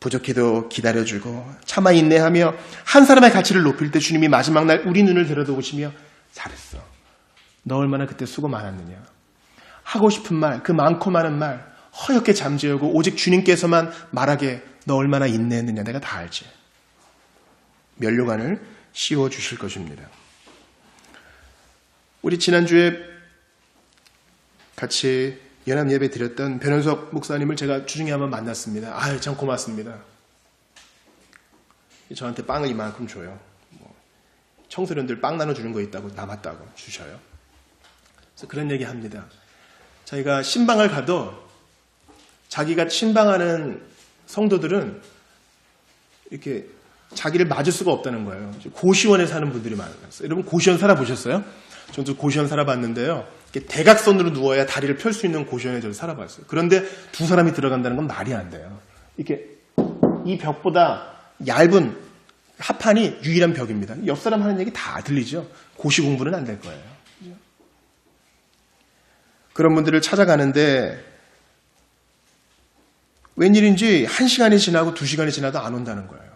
부족해도 기다려주고 참아 인내하며 한 사람의 가치를 높일 때 주님이 마지막 날 우리 눈을 들여다보시며 잘했어. 너 얼마나 그때 수고 많았느냐. 하고 싶은 말, 그 많고 많은 말 허옇게 잠재우고 오직 주님께서만 말하게 너 얼마나 인내했느냐 내가 다 알지. 면류관을 씌워주실 것입니다. 우리 지난주에 같이 연합 예배 드렸던 변현석 목사님을 제가 주중에 한번 만났습니다. 아유, 참 고맙습니다. 저한테 빵을 이만큼 줘요. 청소년들 빵 나눠주는 거 있다고 남았다고 주셔요. 그래서 그런 얘기 합니다. 저희가 신방을 가도 자기가 신방하는 성도들은 이렇게 자기를 맞을 수가 없다는 거예요. 고시원에 사는 분들이 많아요. 여러분 고시원 살아보셨어요? 저도 고시원 살아봤는데요. 이렇게 대각선으로 누워야 다리를 펼 수 있는 고시원에 저도 살아봤어요. 그런데 두 사람이 들어간다는 건 말이 안 돼요. 이렇게 이 벽보다 얇은 합판이 유일한 벽입니다. 옆 사람 하는 얘기 다 들리죠? 고시 공부는 안 될 거예요. 그런 분들을 찾아가는데 웬일인지 1시간이 지나고 2시간이 지나도 안 온다는 거예요.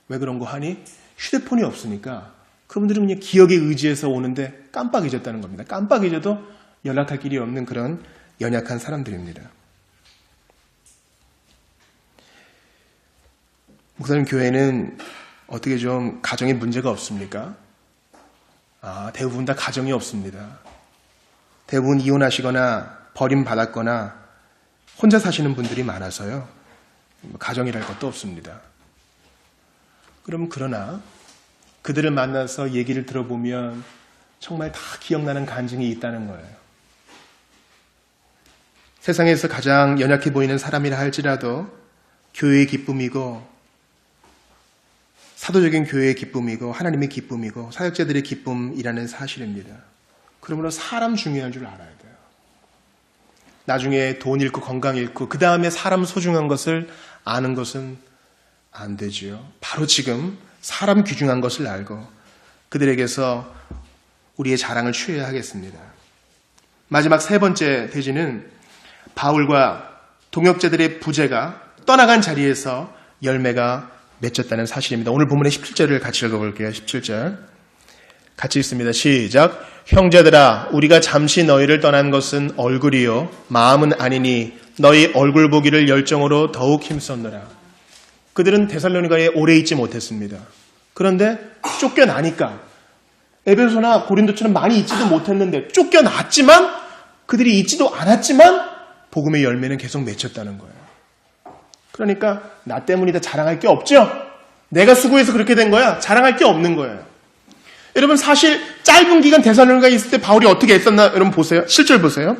왜 그런 거 하니? 휴대폰이 없으니까 그분들은 그냥 기억에 의지해서 오는데 깜빡 잊었다는 겁니다. 깜빡 잊어도 연락할 길이 없는 그런 연약한 사람들입니다. 목사님 교회는 어떻게 좀 가정에 문제가 없습니까? 대부분 다 가정이 없습니다. 대부분 이혼하시거나 버림받았거나 혼자 사시는 분들이 많아서요. 가정이랄 것도 없습니다. 그러나 그들을 만나서 얘기를 들어보면 정말 다 기억나는 간증이 있다는 거예요. 세상에서 가장 연약해 보이는 사람이라 할지라도 교회의 기쁨이고 사도적인 교회의 기쁨이고 하나님의 기쁨이고 사역자들의 기쁨이라는 사실입니다. 그러므로 사람 중요한 줄 알아야 돼요. 나중에 돈 잃고 건강 잃고 그 다음에 사람 소중한 것을 아는 것은 안 되지요. 바로 지금 사람 귀중한 것을 알고 그들에게서 우리의 자랑을 취해야 하겠습니다. 마지막 세 번째 대지는 바울과 동역자들의 부재가 떠나간 자리에서 열매가 맺혔다는 사실입니다. 오늘 본문의 17절을 같이 읽어볼게요. 17절 같이 읽습니다. 시작. 형제들아 우리가 잠시 너희를 떠난 것은 얼굴이요 마음은 아니니 너희 얼굴 보기를 열정으로 더욱 힘썼노라. 그들은 데살로니가에 오래 있지 못했습니다. 그런데 쫓겨나니까 에베소나 고린도처럼 많이 있지도 못했는데 쫓겨났지만 그들이 있지도 않았지만 복음의 열매는 계속 맺혔다는 거예요. 그러니까 나 때문이다 자랑할 게 없죠? 내가 수고해서 그렇게 된 거야. 자랑할 게 없는 거예요. 여러분 사실 짧은 기간 데살로니가에 있을 때 바울이 어떻게 했었나 여러분 보세요. 7절 보세요.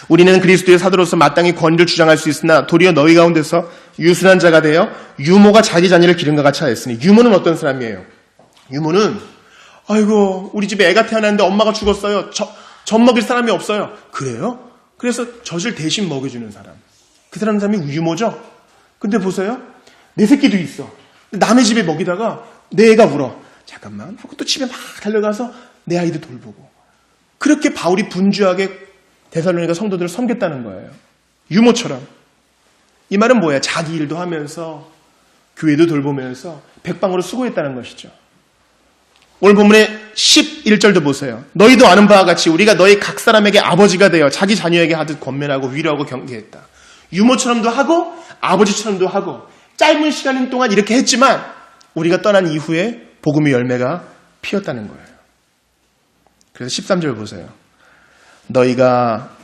우리는 그리스도의 사도로서 마땅히 권위를 주장할 수 있으나 도리어 너희 가운데서 유순한 자가 되어 유모가 자기 자녀를 기름과 같이 하였으니 유모는 어떤 사람이에요? 유모는 아이고 우리 집에 애가 태어났는데 엄마가 죽었어요. 젖 먹일 사람이 없어요. 그래요? 그래서 젖을 대신 먹여주는 사람. 그 사람이 유모죠? 근데 보세요. 내 새끼도 있어. 남의 집에 먹이다가 내 애가 울어. 잠깐만 하고 또 집에 막 달려가서 내 아이도 돌보고. 그렇게 바울이 분주하게 데살로니가 성도들을 섬겼다는 거예요. 유모처럼. 이 말은 뭐야? 자기 일도 하면서 교회도 돌보면서 백방으로 수고했다는 것이죠. 오늘 본문의 11절도 보세요. 너희도 아는 바와 같이 우리가 너희 각 사람에게 아버지가 되어 자기 자녀에게 하듯 권면하고 위로하고 경계했다. 유모처럼도 하고 아버지처럼도 하고 짧은 시간 동안 이렇게 했지만 우리가 떠난 이후에 복음의 열매가 피었다는 거예요. 그래서 13절 보세요. 너희가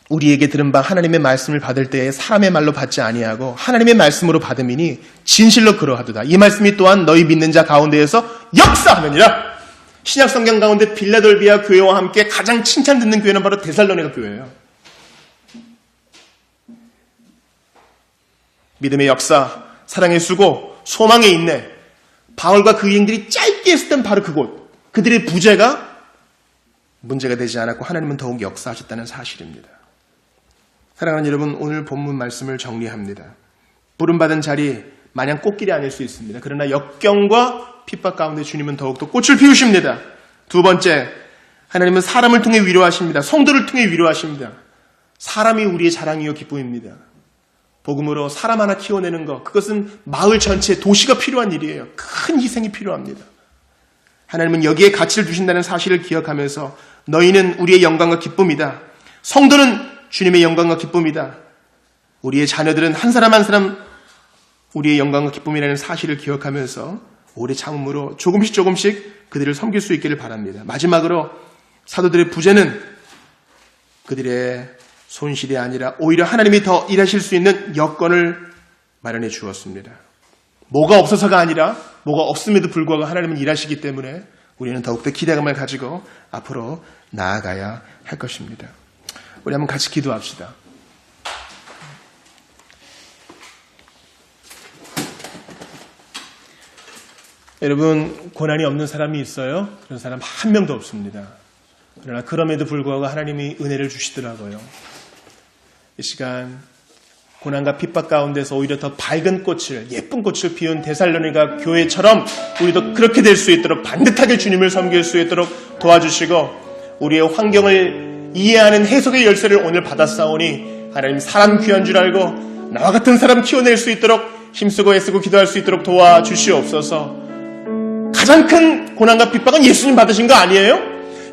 우리에게 들은 바 하나님의 말씀을 받을 때에 사람의 말로 받지 아니하고 하나님의 말씀으로 받음이니 진실로 그러하도다. 이 말씀이 또한 너희 믿는 자 가운데에서 역사하느니라. 신약 성경 가운데 빌라델비아 교회와 함께 가장 칭찬 듣는 교회는 바로 데살로니가 교회예요. 믿음의 역사, 사랑의 수고, 소망의 인내. 바울과 그 여인들이 짧게 했을 땐 바로 그곳. 그들의 부재가 문제가 되지 않았고 하나님은 더욱 역사하셨다는 사실입니다. 사랑하는 여러분, 오늘 본문 말씀을 정리합니다. 부름받은 자리 마냥 꽃길이 아닐 수 있습니다. 그러나 역경과 핍박 가운데 주님은 더욱더 꽃을 피우십니다. 두 번째, 하나님은 사람을 통해 위로하십니다. 성도를 통해 위로하십니다. 사람이 우리의 자랑이요 기쁨입니다. 복음으로 사람 하나 키워내는 것, 그것은 마을 전체, 도시가 필요한 일이에요. 큰 희생이 필요합니다. 하나님은 여기에 가치를 두신다는 사실을 기억하면서 너희는 우리의 영광과 기쁨이다. 성도는 주님의 영광과 기쁨이다. 우리의 자녀들은 한 사람 한 사람 우리의 영광과 기쁨이라는 사실을 기억하면서 오래 참음으로 조금씩 그들을 섬길 수 있기를 바랍니다. 마지막으로 사도들의 부재는 그들의 손실이 아니라 오히려 하나님이 더 일하실 수 있는 여건을 마련해 주었습니다. 뭐가 없어서가 아니라 뭐가 없음에도 불구하고 하나님은 일하시기 때문에 우리는 더욱더 기대감을 가지고 앞으로 나아가야 할 것입니다. 우리 한번 같이 기도합시다. 여러분, 고난이 없는 사람이 있어요? 그런 사람 한 명도 없습니다. 그러나 그럼에도 불구하고 하나님이 은혜를 주시더라고요. 이 시간 고난과 핍박 가운데서 오히려 더 밝은 꽃을, 예쁜 꽃을 피운 데살로니가 교회처럼 우리도 그렇게 될 수 있도록 반듯하게 주님을 섬길 수 있도록 도와주시고, 우리의 환경을 이해하는 해석의 열쇠를 오늘 받았사오니 하나님 사람 귀한 줄 알고 나와 같은 사람 키워낼 수 있도록 힘쓰고 애쓰고 기도할 수 있도록 도와주시옵소서. 가장 큰 고난과 핍박은 예수님 받으신 거 아니에요?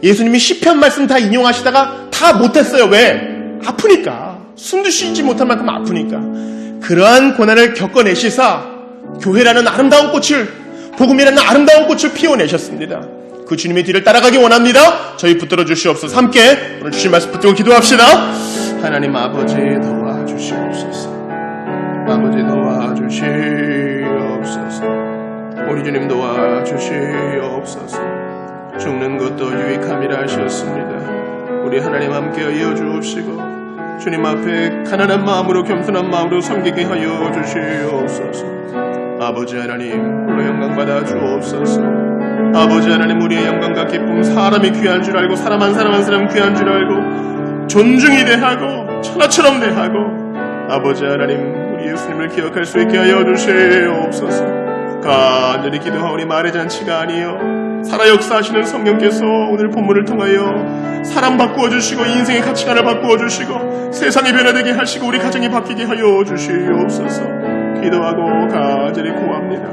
예수님이 시편 말씀 다 인용하시다가 다 못했어요. 왜? 아프니까. 숨도 쉬지 못할 만큼 아프니까. 그러한 고난을 겪어내시사 교회라는 아름다운 꽃을, 복음이라는 아름다운 꽃을 피워내셨습니다. 그 주님의 뒤를 따라가기 원합니다. 저희 붙들어 주시옵소서. 함께 오늘 주신 말씀 붙들고 기도합시다. 하나님 아버지 도와주시옵소서. 아버지 도와주시옵소서. 우리 주님 도와주시옵소서. 죽는 것도 유익함이라 하셨습니다. 우리 하나님 함께 하여 주옵시고 주님 앞에 가난한 마음으로 겸손한 마음으로 섬기게 하여 주시옵소서. 아버지 하나님 홀로 영광 받아 주옵소서. 아버지 하나님 우리의 영광과 기쁨, 사람이 귀한 줄 알고 사람 한 사람 귀한 줄 알고 존중이 대하고 천하처럼 대하고, 아버지 하나님 우리 예수님을 기억할 수 있게 하여 주시옵소서. 간절히 기도하오니 말의 잔치가 아니요 살아 역사하시는 성령께서 오늘 본문을 통하여 사람 바꾸어 주시고 인생의 가치관을 바꾸어 주시고 세상이 변화되게 하시고 우리 가정이 바뀌게 하여 주시옵소서. 기도하고 간절히 구합니다.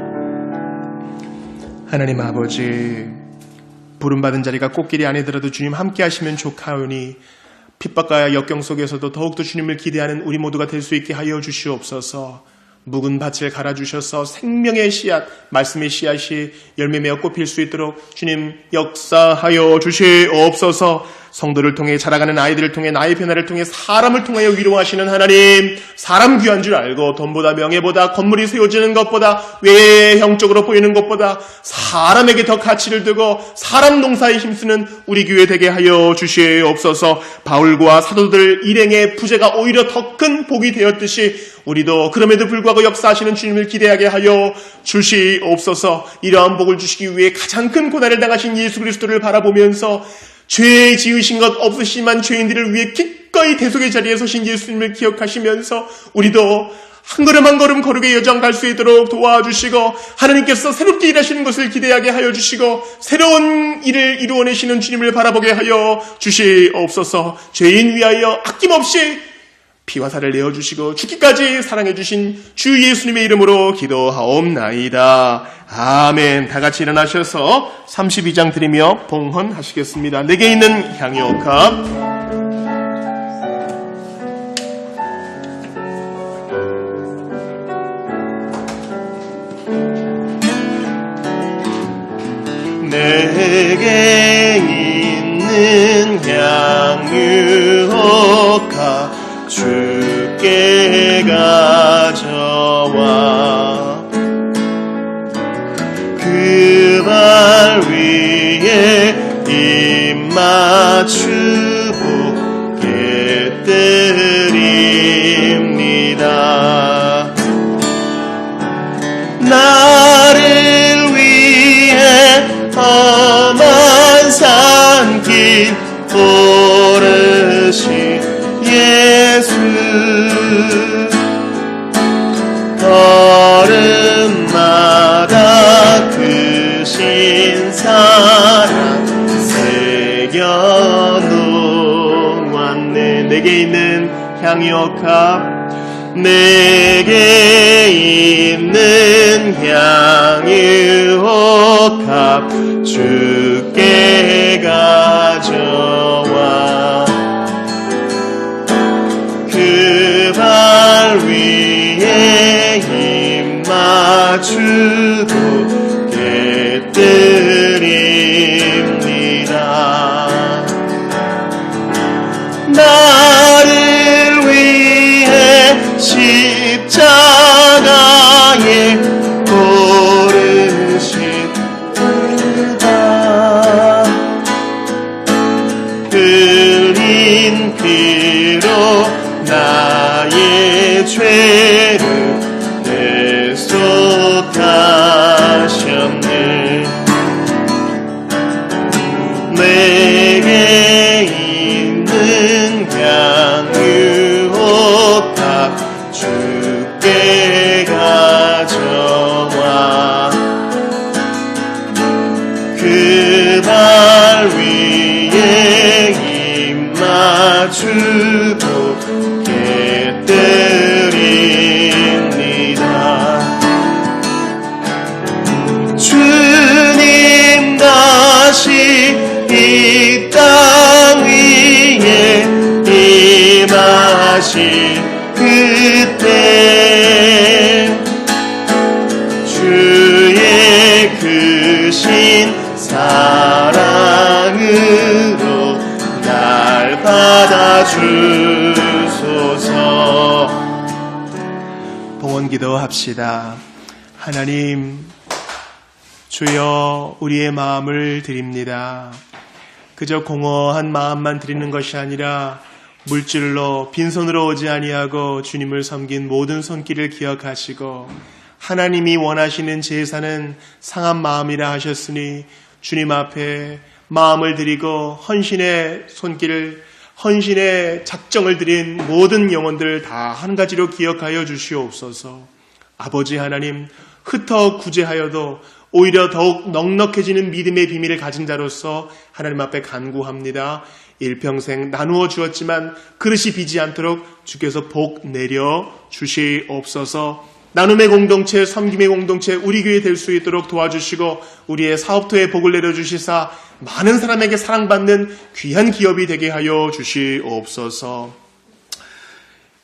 하나님 아버지, 부름받은 자리가 꽃길이 아니더라도 주님 함께 하시면 좋하오니 핍박과 역경 속에서도 더욱더 주님을 기대하는 우리 모두가 될 수 있게 하여 주시옵소서. 묵은 밭을 갈아주셔서 생명의 씨앗, 말씀의 씨앗이 열매맺어 꽃필 수 있도록 주님 역사하여 주시옵소서. 성도를 통해 자라가는 아이들을 통해 나의 변화를 통해 사람을 통하여 위로하시는 하나님, 사람 귀한 줄 알고 돈보다 명예보다 건물이 세워지는 것보다 외형적으로 보이는 것보다 사람에게 더 가치를 두고 사람 농사에 힘쓰는 우리 교회 되게 하여 주시옵소서. 바울과 사도들 일행의 부재가 오히려 더 큰 복이 되었듯이 우리도 그럼에도 불구하고 역사하시는 주님을 기대하게 하여 주시옵소서. 이러한 복을 주시기 위해 가장 큰 고난을 당하신 예수 그리스도를 바라보면서 죄 지으신 것 없으시만 죄인들을 위해 기꺼이 대속의 자리에 서신 예수님을 기억하시면서 우리도 한 걸음 한 걸음 거룩의 여정 갈 수 있도록 도와주시고, 하나님께서 새롭게 일하시는 것을 기대하게 하여 주시고 새로운 일을 이루어내시는 주님을 바라보게 하여 주시옵소서. 죄인 위하여 아낌없이 피와 살을 내어주시고 죽기까지 사랑해주신 주 예수님의 이름으로 기도하옵나이다. 아멘. 다 같이 일어나셔서 32장 드리며 봉헌하시겠습니다. 내게 있는 향유옥합. 내게 있는 향유옥합 주께 가져와 그 발 위에 입 맞추고 깨뜨립니다. 나를 위해 험한 산길 오르신 예수, 걸음마다 크신 사랑 새겨놓았네. 내게 있는 향유옥합, 내게 있는 향유옥합 주께 가져와 그 발 위에 입 맞추고 깨뜨립니다. 나를 위해 십자가 죄를 대속하셨네. 내게 있는 양육다 주께 가져와 그 발 위에 입 맞추고 깨뜨립니다. 주님 다시 이 땅 위에 임하신 그때 주의 크신 사랑으로 날 받아주소서. 봉헌 기도합시다. 하나님, 주여 우리의 마음을 드립니다. 그저 공허한 마음만 드리는 것이 아니라 물질로 빈손으로 오지 아니하고 주님을 섬긴 모든 손길을 기억하시고 하나님이 원하시는 제사는 상한 마음이라 하셨으니 주님 앞에 마음을 드리고 헌신의 손길을 헌신의 작정을 드린 모든 영혼들 다 한 가지로 기억하여 주시옵소서. 아버지 하나님, 흩어 구제하여도 오히려 더욱 넉넉해지는 믿음의 비밀을 가진 자로서 하나님 앞에 간구합니다. 일평생 나누어 주었지만 그릇이 비지 않도록 주께서 복 내려 주시옵소서. 나눔의 공동체, 섬김의 공동체, 우리 교회 될 수 있도록 도와주시고 우리의 사업터에 복을 내려주시사 많은 사람에게 사랑받는 귀한 기업이 되게 하여 주시옵소서.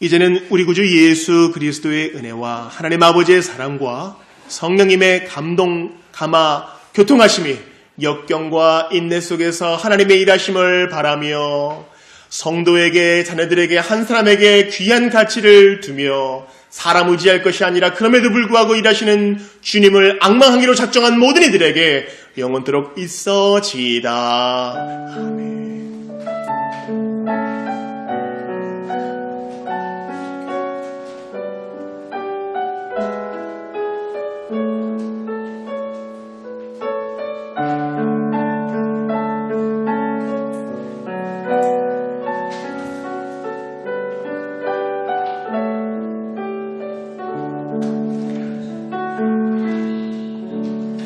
이제는 우리 구주 예수 그리스도의 은혜와 하나님 아버지의 사랑과 성령님의 감동, 감화, 교통하심이 역경과 인내 속에서 하나님의 일하심을 바라며 성도에게, 자녀들에게, 한 사람에게 귀한 가치를 두며 사람 의지할 것이 아니라 그럼에도 불구하고 일하시는 주님을 앙망하기로 작정한 모든 이들에게 영원토록 있어지이다. 아멘.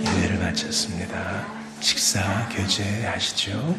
예배를 마쳤습니다. 식사 교제하시죠.